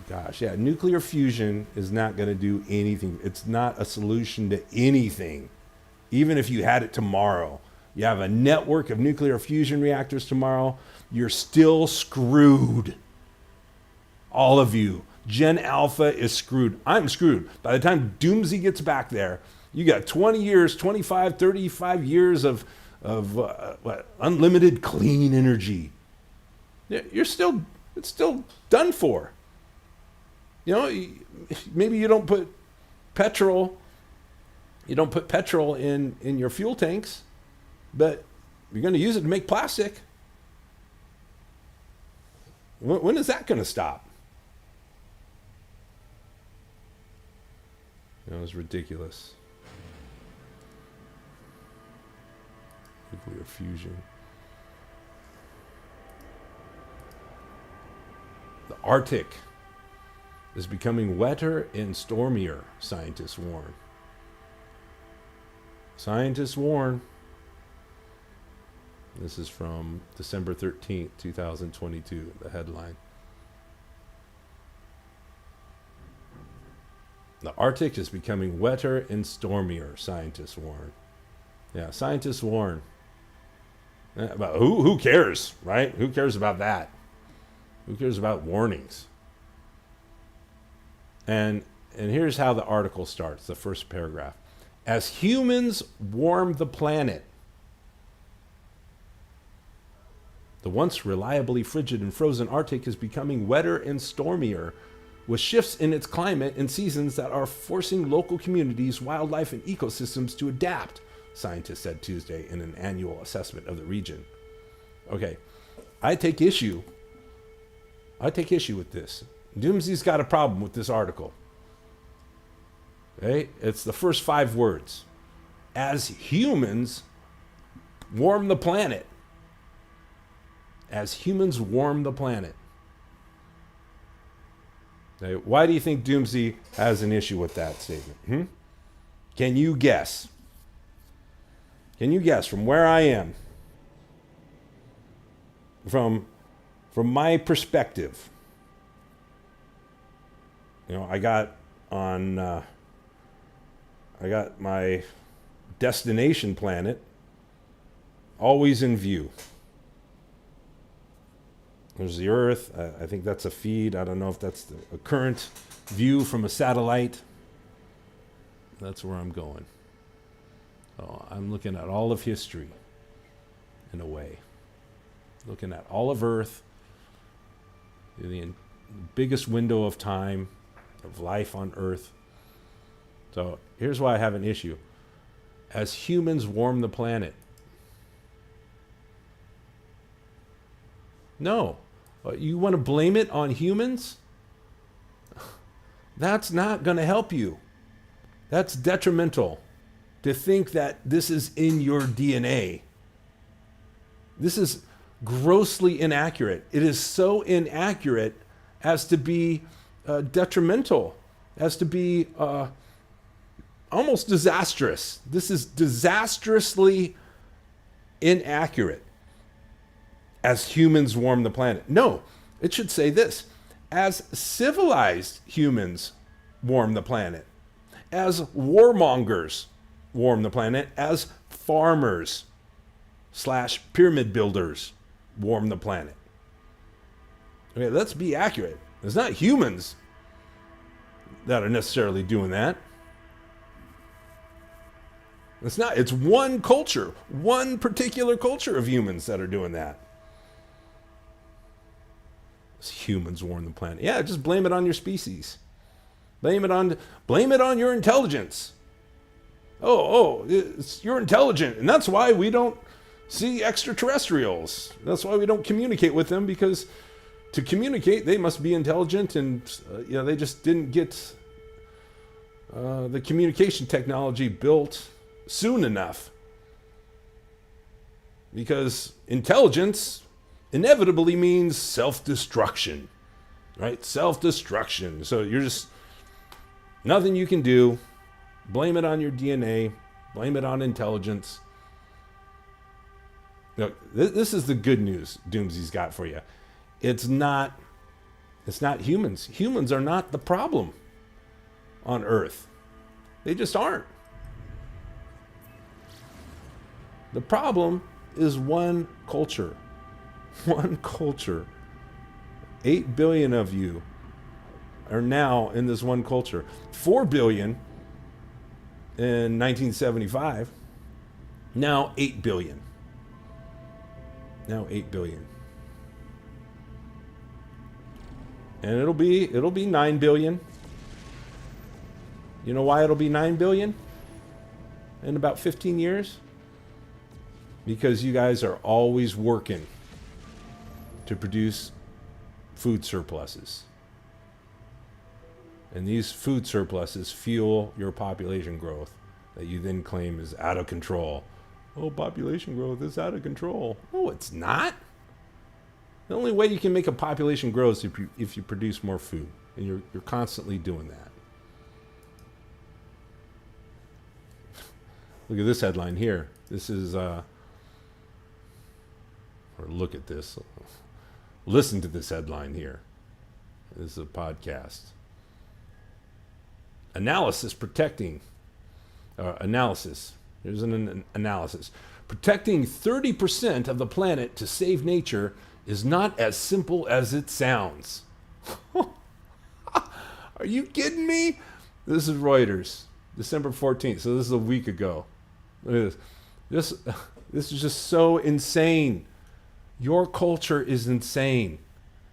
Gosh, yeah, nuclear fusion is not going to do anything. It's not a solution to anything. Even if you had it tomorrow, you have a network of nuclear fusion reactors tomorrow, you're still screwed. All of you. Gen Alpha is screwed. I'm screwed. By the time Doomsy gets back there, you got 20 years, 25, 35 years of unlimited clean energy. It's still done for. Maybe you don't put petrol in your fuel tanks, but you're going to use it to make plastic. When is that going to stop? It's ridiculous. Nuclear fusion. The Arctic is becoming wetter and stormier, scientists warn. Scientists warn. This is from December 13th, 2022, the headline. The Arctic is becoming wetter and stormier, scientists warn. Yeah, scientists warn. But who cares, right? Who cares about that? Who cares about warnings? And here's how the article starts, the first paragraph. As humans warm the planet, the once reliably frigid and frozen Arctic is becoming wetter and stormier, with shifts in its climate and seasons that are forcing local communities, wildlife, and ecosystems to adapt, scientists said Tuesday in an annual assessment of the region. Okay, I take issue with this. Doomsy's got a problem with this article. Okay, it's the first 5 words. As humans warm the planet. as humans warm the planet. Now, why do you think Doomsy has an issue with that statement? Can you guess? Can you guess from where I am? From my perspective. I got my destination planet always in view. There's the Earth. I think that's a feed. I don't know if that's a current view from a satellite. That's where I'm going. So I'm looking at all of history, in a way. Looking at all of Earth, the biggest window of time, of life on Earth. So here's why I have an issue. As humans warm the planet. No. You want to blame it on humans? That's not going to help you. That's detrimental to think that this is in your DNA. This is grossly inaccurate. It is so inaccurate as to be detrimental, as to be almost disastrous. This is disastrously inaccurate. As humans warm the planet. No, it should say this. As civilized humans warm the planet. As warmongers warm the planet. As farmers / pyramid builders warm the planet. Okay, let's be accurate. It's not humans that are necessarily doing that. It's one culture, one particular culture of humans that are doing that. Humans warm the planet. Yeah, just blame it on your species. Blame it on your intelligence. You're intelligent, and that's why we don't see extraterrestrials. That's why we don't communicate with them, because to communicate, they must be intelligent, and they just didn't get the communication technology built soon enough. Because intelligence inevitably means self-destruction, right? Self-destruction. So you're just, nothing you can do. Blame it on your DNA. Blame it on intelligence. Look, this is the good news Doomsy's got for you. It's not humans. Humans are not the problem on Earth. They just aren't. The problem is one culture. One culture. 8 billion of you are now in this one culture. 4 billion in 1975. Now 8 billion. Now 8 billion. And it'll be 9 billion. You know why it'll be 9 billion in about 15 years? Because you guys are always working to produce food surpluses. And these food surpluses fuel your population growth that you then claim is out of control. Oh, population growth is out of control. No, it's not. The only way you can make a population grow is if you produce more food. And you're constantly doing that. Look at this headline here. This is, or look at this. Listen to this headline here. This is a podcast. Analysis. Here's an analysis. Protecting 30% of the planet to save nature is not as simple as it sounds. Are you kidding me? This is Reuters, December 14th. So this is a week ago. Look at this. This is just so insane. Your culture is insane.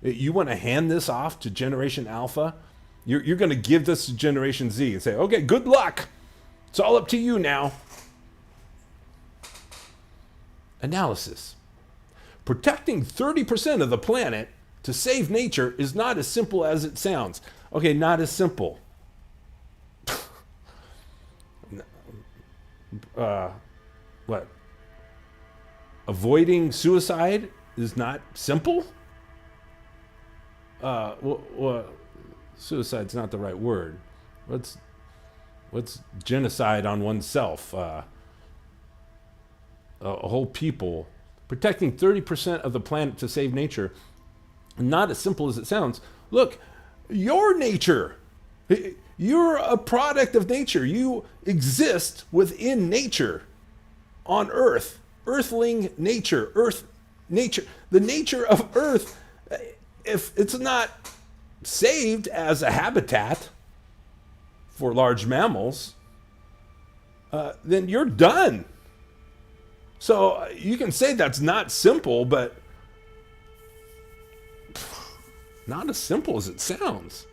You want to hand this off to Generation Alpha? You're going to give this to Generation Z and say, okay, good luck. It's all up to you now. Analysis. Protecting 30% of the planet to save nature is not as simple as it sounds. Okay, not as simple. What? Avoiding suicide is not simple. Suicide's not the right word. What's genocide on oneself? A whole people. Protecting 30% of the planet to save nature, not as simple as it sounds. Look, your nature. You're a product of nature. You exist within nature on Earth. Earthling nature. Earth nature. The nature of Earth, if it's not saved as a habitat for large mammals, then you're done. So you can say that's not simple, but not as simple as it sounds.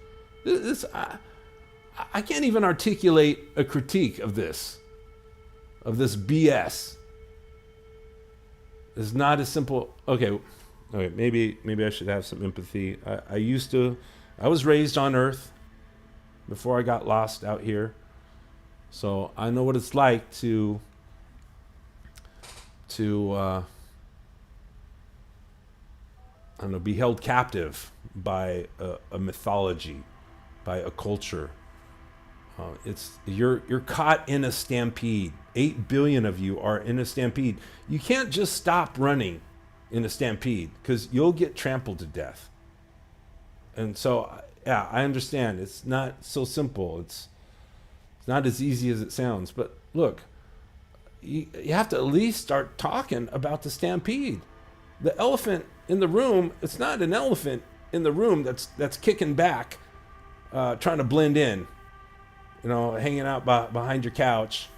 I can't even articulate a critique of this BS. It's not as simple. Okay, maybe I should have some empathy. I was raised on Earth before I got lost out here, so I know what it's like to be held captive by a mythology, by a culture. You're caught in a stampede. 8 billion of you are in a stampede. You can't just stop running in a stampede because you'll get trampled to death. And so, yeah, I understand. It's not so simple. It's not as easy as it sounds. But look, you have to at least start talking about the stampede. The elephant in the room, it's not an elephant in the room that's kicking back, trying to blend in, hanging out behind your couch,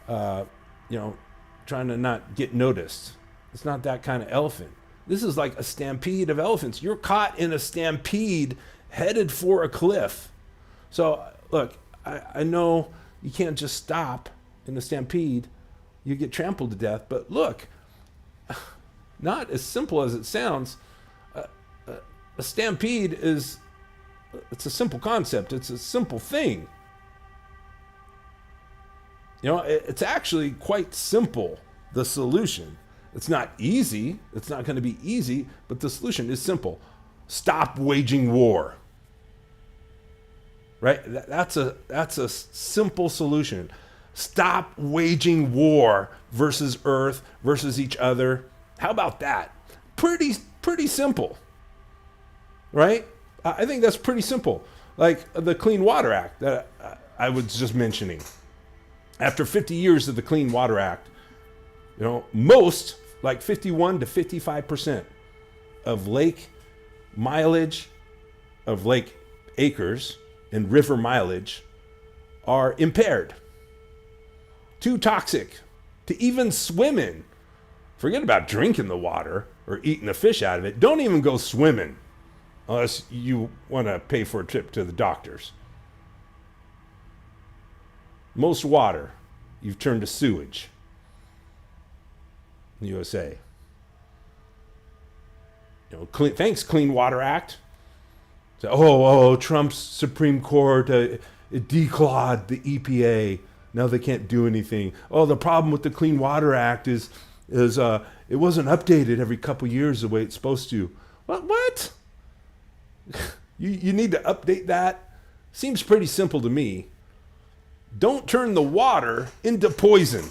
trying to not get noticed. It's not that kind of elephant. This is like a stampede of elephants. You're caught in a stampede headed for a cliff. So, look, I know you can't just stop in the stampede. You get trampled to death. But look, not as simple as it sounds. A stampede it's a simple concept. It's a simple thing. It's actually quite simple, the solution. It's not easy. It's not going to be easy, but the solution is simple. Stop waging war. Right? That's a simple solution. Stop waging war versus Earth, versus each other. How about that? Pretty simple. Right? I think that's pretty simple. Like the Clean Water Act that I was just mentioning. After 50 years of the Clean Water Act, most, like 51 to 55% of lake mileage, of lake acres and river mileage are impaired. Too toxic to even swim in. Forget about drinking the water or eating the fish out of it. Don't even go swimming unless you want to pay for a trip to the doctors. Most water you've turned to sewage in the USA. Thanks, Clean Water Act. So, Trump's Supreme Court it declawed the EPA. Now they can't do anything. The problem with the Clean Water Act is it wasn't updated every couple years the way it's supposed to. What? You need to update that? Seems pretty simple to me. Don't turn the water into poison.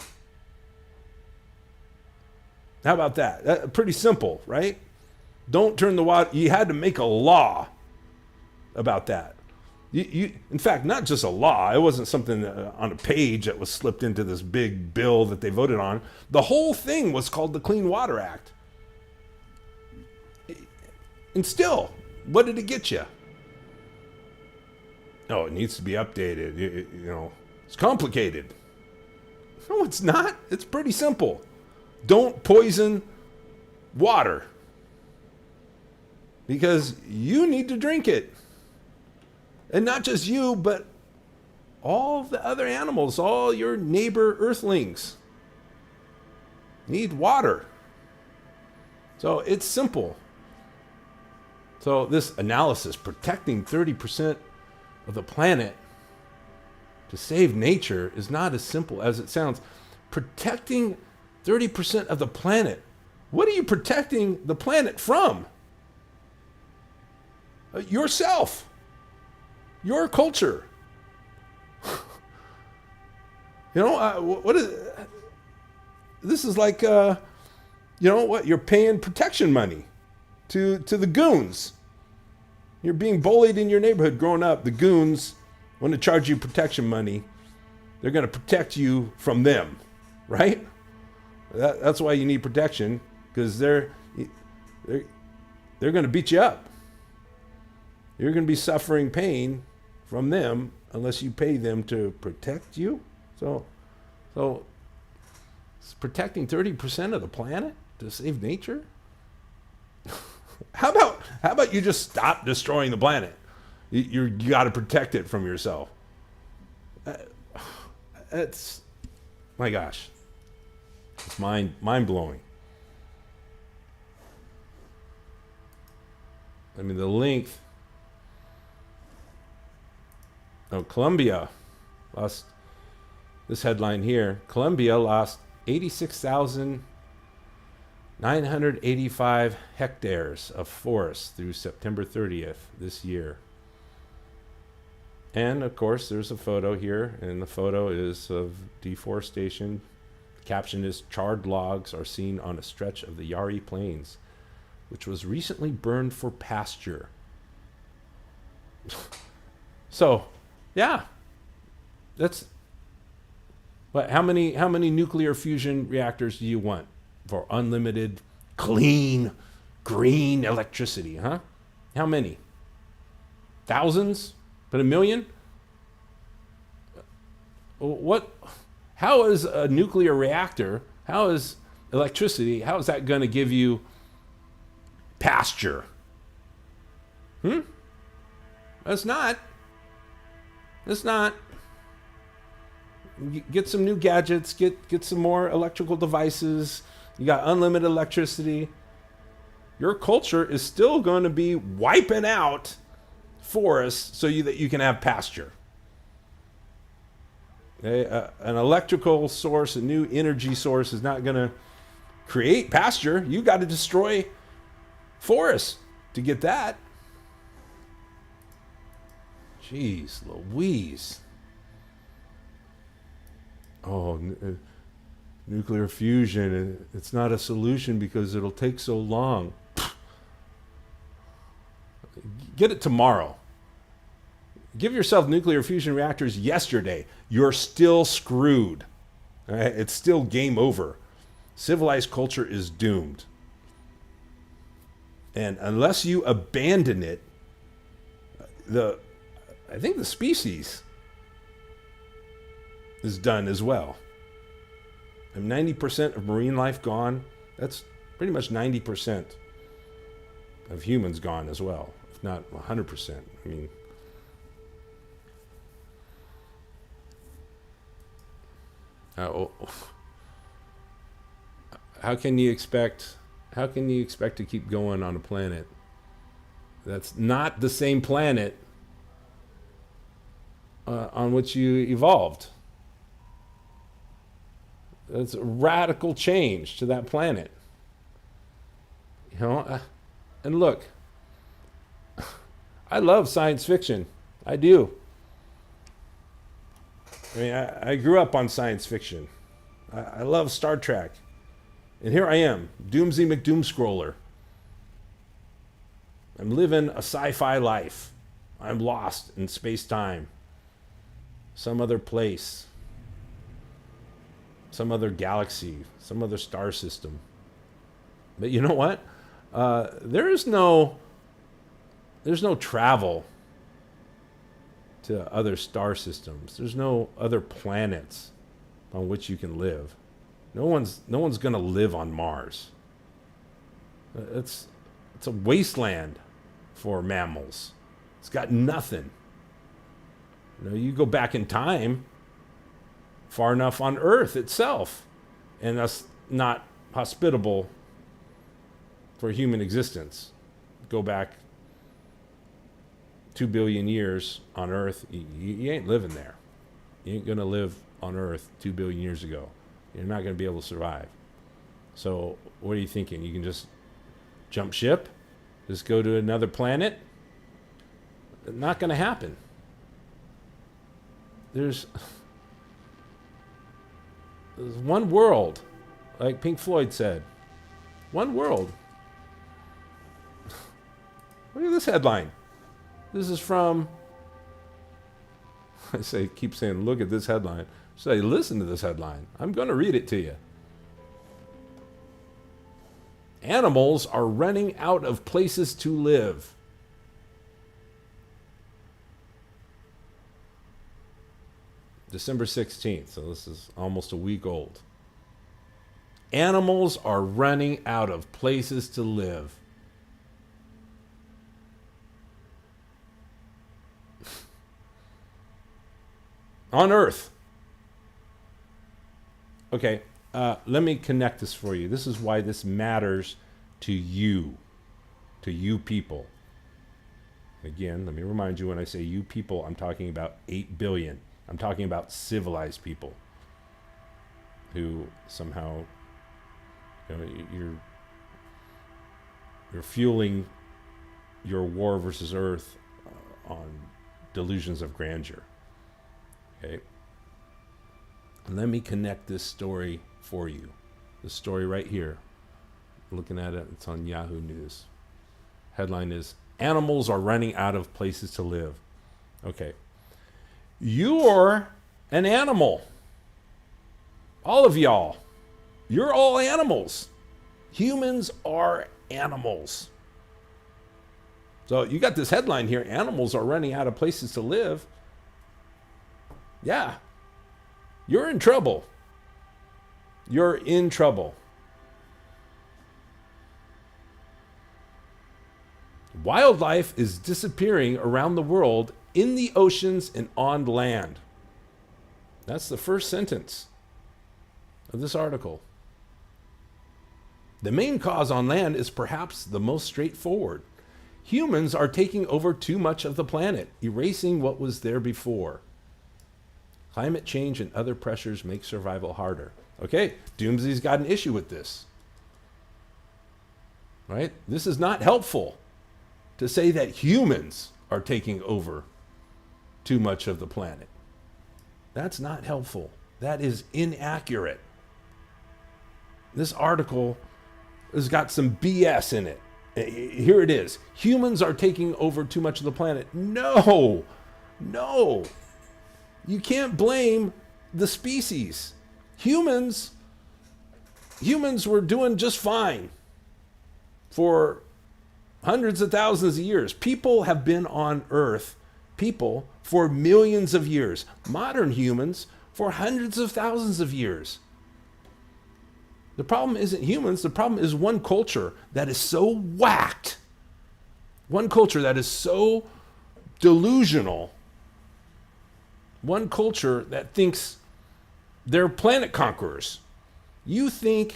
How about that? Pretty simple, right? Don't turn the water. You had to make a law about that. In fact, not just a law. It wasn't something on a page that was slipped into this big bill that they voted on. The whole thing was called the Clean Water Act. And still, what did it get you? It needs to be updated. It's complicated. No, it's not. It's pretty simple. Don't poison water because you need to drink it. And not just you, but all the other animals, all your neighbor earthlings need water. So it's simple. So this analysis, protecting 30% of the planet to save nature, is not as simple as it sounds. Protecting 30% of the planet What are you protecting the planet from? Yourself. Your culture. What is this? Is like you're paying protection money to the goons. You're being bullied in your neighborhood growing up. The goons want to charge you protection money. They're going to protect you from them, right? That's why you need protection, because they're going to beat you up. You're going to be suffering pain from them unless you pay them to protect you. So it's protecting 30% of the planet to save nature? How about you just stop destroying the planet? You got to protect it from yourself. It's, my gosh, it's mind blowing. I mean, the length. Oh, Colombia lost, this headline here, Colombia lost 86,985 hectares of forest through September 30th this year. And of course, there's a photo here, and the photo is of deforestation. The caption is, "Charred logs are seen on a stretch of the Yari Plains, which was recently burned for pasture." So, yeah, that's what. How many nuclear fusion reactors do you want for unlimited, clean, green electricity? Huh? How many? Thousands? But a million? What? How is a nuclear reactor? How is electricity? How is that going to give you pasture? That's not. It's not. Get some new gadgets, get some more electrical devices. You got unlimited electricity. Your culture is still going to be wiping out forests so that you can have pasture. An electrical source, a new energy source is not going to create pasture. You got to destroy forests to get that. Jeez Louise. Oh, nuclear fusion, it's not a solution because it'll take so long. Get it tomorrow. Give yourself nuclear fusion reactors yesterday. You're still screwed. All right? It's still game over. Civilized culture is doomed. And unless you abandon it, I think the species is done as well. And 90% of marine life gone. That's pretty much 90% of humans gone as well, if not 100%. I mean, how can you expect to keep going on a planet that's not the same planet on which you evolved? It's a radical change to that planet. And look, I love science fiction. I do. I mean, I grew up on science fiction. I love Star Trek. And here I am, Doomsy McDoomscroller. I'm living a sci-fi life. I'm lost in space-time. Some other place. Some other galaxy. Some other star system. But you know what? There's no travel to other star systems. There's no other planets on which you can live. No one's going to live on Mars. It's a wasteland for mammals. It's got nothing. You go back in time far enough on Earth itself, and that's not hospitable for human existence. Go back 2 billion years on Earth, you ain't living there. You ain't going to live on Earth 2 billion years ago. You're not going to be able to survive. So what are you thinking? You can just jump ship? Just go to another planet? Not going to happen. There's one world, like Pink Floyd said. One world. Look at this headline. This is from, keep saying, look at this headline. Say, listen to this headline. I'm going to read it to you. Animals are running out of places to live. December 16th, so this is almost a week old. Animals are running out of places to live. On Earth. Okay, let me connect this for you. This is why this matters to you people. Again, let me remind you, when I say you people, I'm talking about 8 billion. I'm talking about civilized people who somehow, you're fueling your war versus Earth on delusions of grandeur. Okay. And let me connect this story for you. This story right here. Looking at it, it's on Yahoo News. Headline is, Animals are running out of places to live. Okay. You're an animal. All of y'all. You're all animals. Humans are animals. So you got this headline here, animals are running out of places to live. Yeah. You're in trouble. You're in trouble. Wildlife is disappearing around the world, in the oceans and on land. That's the first sentence of this article. The main cause on land is perhaps the most straightforward. Humans are taking over too much of the planet, erasing what was there before. Climate change and other pressures make survival harder. Okay, Doomsy's got an issue with this. Right? This is not helpful to say that humans are taking over too much of the planet. That's not helpful. That is inaccurate. This article has got some BS in it. Here it is. Humans are taking over too much of the planet. No. You can't blame the species. Humans were doing just fine for hundreds of thousands of years. People have been on Earth, for millions of years. Modern humans for hundreds of thousands of years. The problem isn't humans. The problem is one culture that is so whacked. One culture that is so delusional. One culture that thinks they're planet conquerors. You people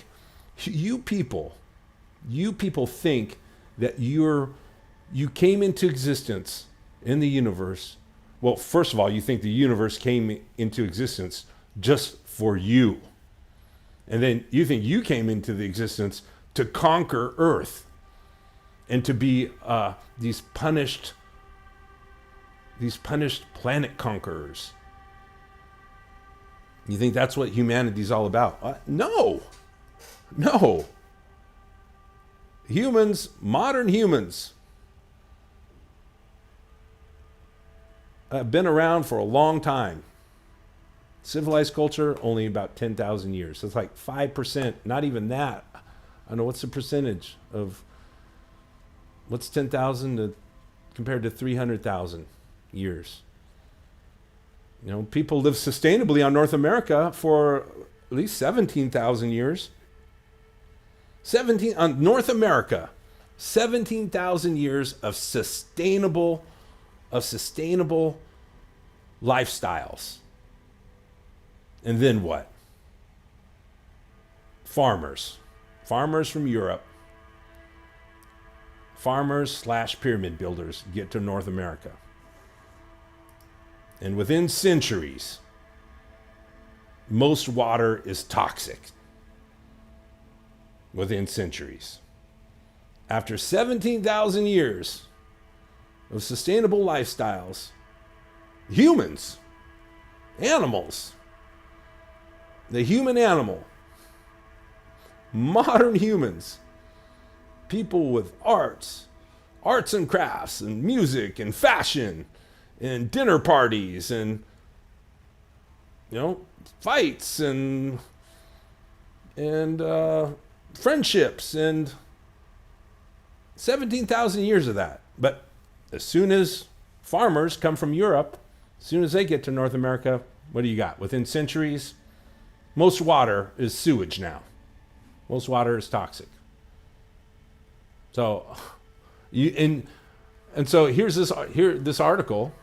think that you came into existence in the universe. Well, first of all, you think the universe came into existence just for you. And then you think you came into the existence to conquer Earth and to be these punished planet conquerors. You think that's what humanity's all about? No. Humans, modern humans, have been around for a long time. Civilized culture, only about 10,000 years. So it's like 5%, not even that. I don't know, what's the percentage of, what's 10,000 compared to 300,000 years? People live sustainably on North America for at least 17,000 years. On North America, 17,000 years of sustainable lifestyles. And then what? Farmers from Europe, farmers/pyramid builders get to North America. And within centuries, most water is toxic. within centuries. After 17,000 years of sustainable lifestyles, humans, animals, the human animal, modern humans, people with arts and crafts and music and fashion and dinner parties and, fights and friendships and 17,000 years of that. But as soon as farmers come from Europe, as soon as they get to North America, what do you got? Within centuries, most water is sewage now. Most water is toxic. So, so here's this article,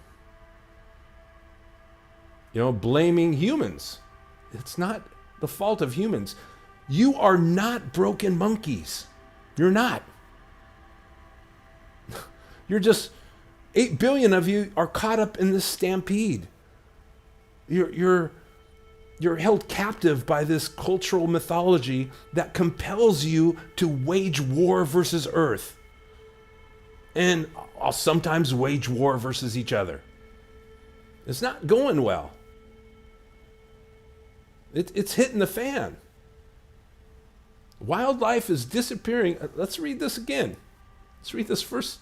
blaming humans. It's not the fault of humans. You are not broken monkeys. You're not. You're just 8 billion of you are caught up in this stampede. You're held captive by this cultural mythology that compels you to wage war versus Earth. And I'll sometimes wage war versus each other. It's not going well. It's hitting the fan. Wildlife is disappearing. Let's read this again. Let's read this first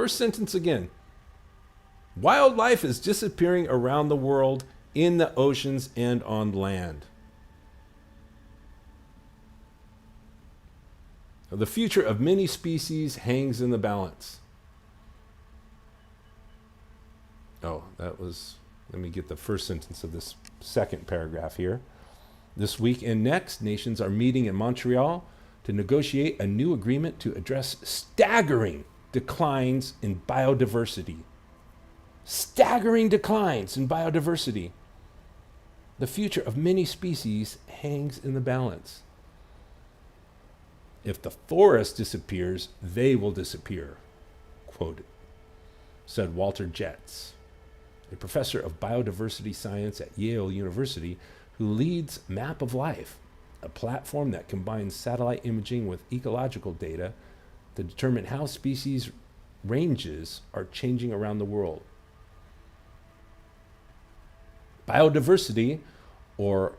sentence again. Wildlife is disappearing around the world, in the oceans and on land. The future of many species hangs in the balance. Let me get the first sentence of this second paragraph here. This week and next, nations are meeting in Montreal to negotiate a new agreement to address staggering declines in biodiversity. Staggering declines in biodiversity. The future of many species hangs in the balance. If the forest disappears, they will disappear, quoted, said Walter Jetz, a professor of biodiversity science at Yale University who leads Map of Life, a platform that combines satellite imaging with ecological data to determine how species ranges are changing around the world. Biodiversity, or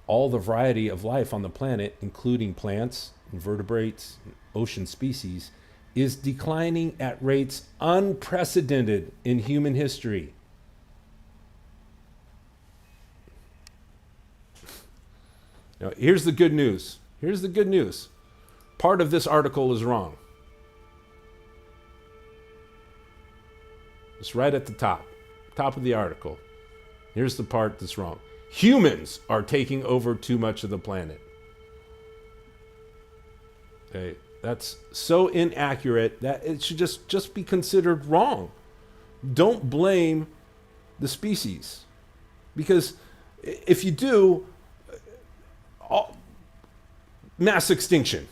all the variety of life on the planet, including plants, invertebrates, and ocean species, is declining at rates unprecedented in human history. Now, here's the good news. Here's the good news. Part of this article is wrong. It's right at the top of the article. Here's the part that's wrong. Humans are taking over too much of the planet. Okay, that's so inaccurate that it should just be considered wrong. Don't blame the species, because if you do, mass extinction.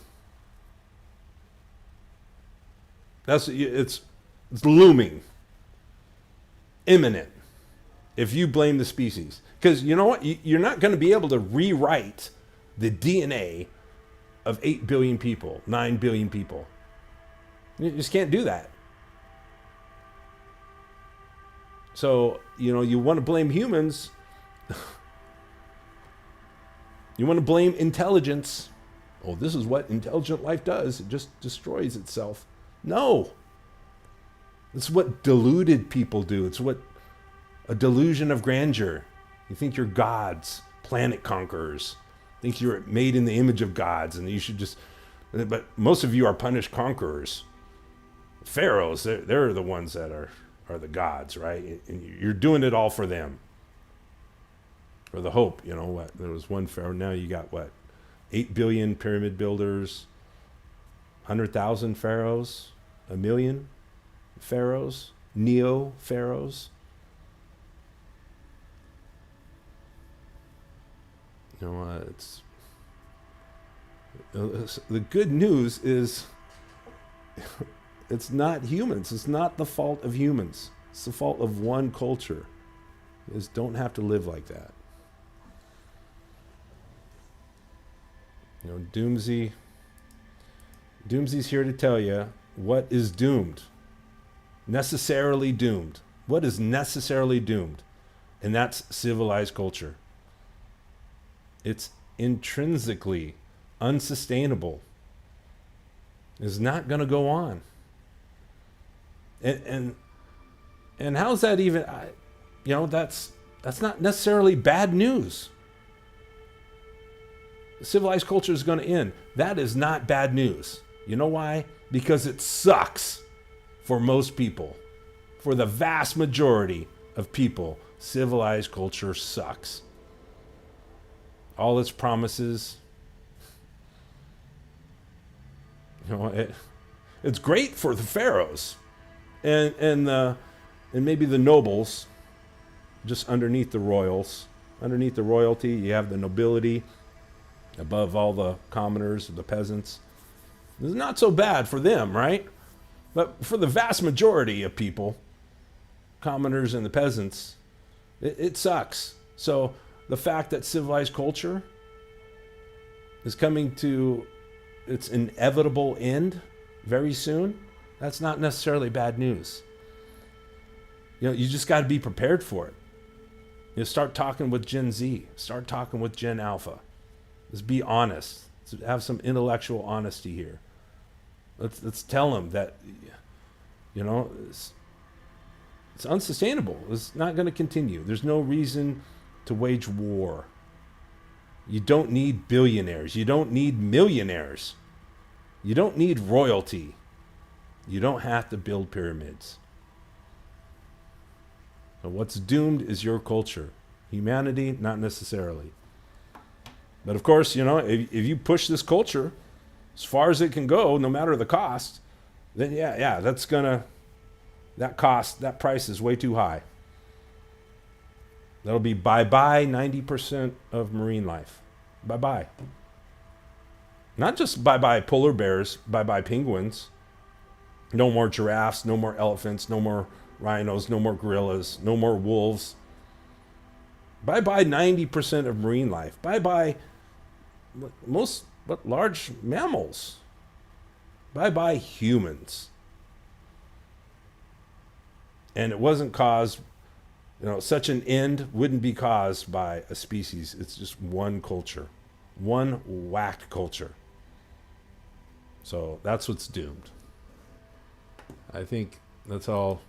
It's looming, imminent, if you blame the species. Because you know what? You're not going to be able to rewrite the DNA of 8 billion people, 9 billion people. You just can't do that. So, you want to blame humans. You want to blame intelligence. Oh, this is what intelligent life does. It just destroys itself. No. It's what deluded people do. It's what a delusion of grandeur. You think you're gods, planet conquerors. Think you're made in the image of gods, and you should just... But most of you are punished conquerors. Pharaohs, they're the ones that are the gods, right? And you're doing it all for them. For the hope, what? There was one pharaoh. Now you got what? 8 billion pyramid builders, 100,000 pharaohs, 1 million pharaohs, neo-pharaohs. It's the good news is it's not humans. It's not the fault of humans. It's the fault of one culture. You just don't have to live like that. Doomsy's here to tell you what is doomed. Necessarily doomed. What is necessarily doomed? And that's civilized culture. It's intrinsically unsustainable. It's not going to go on. And how's that even? That's not necessarily bad news. Civilized culture is going to end. That is not bad news. You know why? Because it sucks for most people. For the vast majority of people, civilized culture sucks. All its promises, it's great for the pharaohs and maybe the nobles, just underneath the royals. Underneath the royalty, you have the nobility. Above all the commoners, the peasants. It's not so bad for them, right? But for the vast majority of people, commoners and the peasants, it sucks. So the fact that civilized culture is coming to its inevitable end very soon, that's not necessarily bad news. You just got to be prepared for it. Start talking with Gen Z. Start talking with Gen Alpha. Let's be honest. Let's have some intellectual honesty here. Let's tell them that, it's unsustainable. It's not going to continue. There's no reason to wage war. You don't need billionaires. You don't need millionaires. You don't need royalty. You don't have to build pyramids. So what's doomed is your culture. Humanity, not necessarily. But of course, if you push this culture as far as it can go, no matter the cost, then that price is way too high. That'll be bye-bye 90% of marine life. Bye-bye. Not just bye-bye polar bears, bye-bye penguins. No more giraffes, no more elephants, no more rhinos, no more gorillas, no more wolves. Bye-bye 90% of marine life. Bye-bye large mammals. Bye-bye humans. And it wasn't caused, such an end wouldn't be caused by a species. It's just one culture, one whacked culture. So that's what's doomed. I think that's all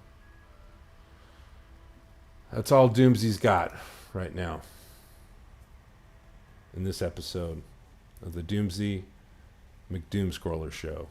Doomsy's got right now in this episode of the Doomsy McDoomscroller Show.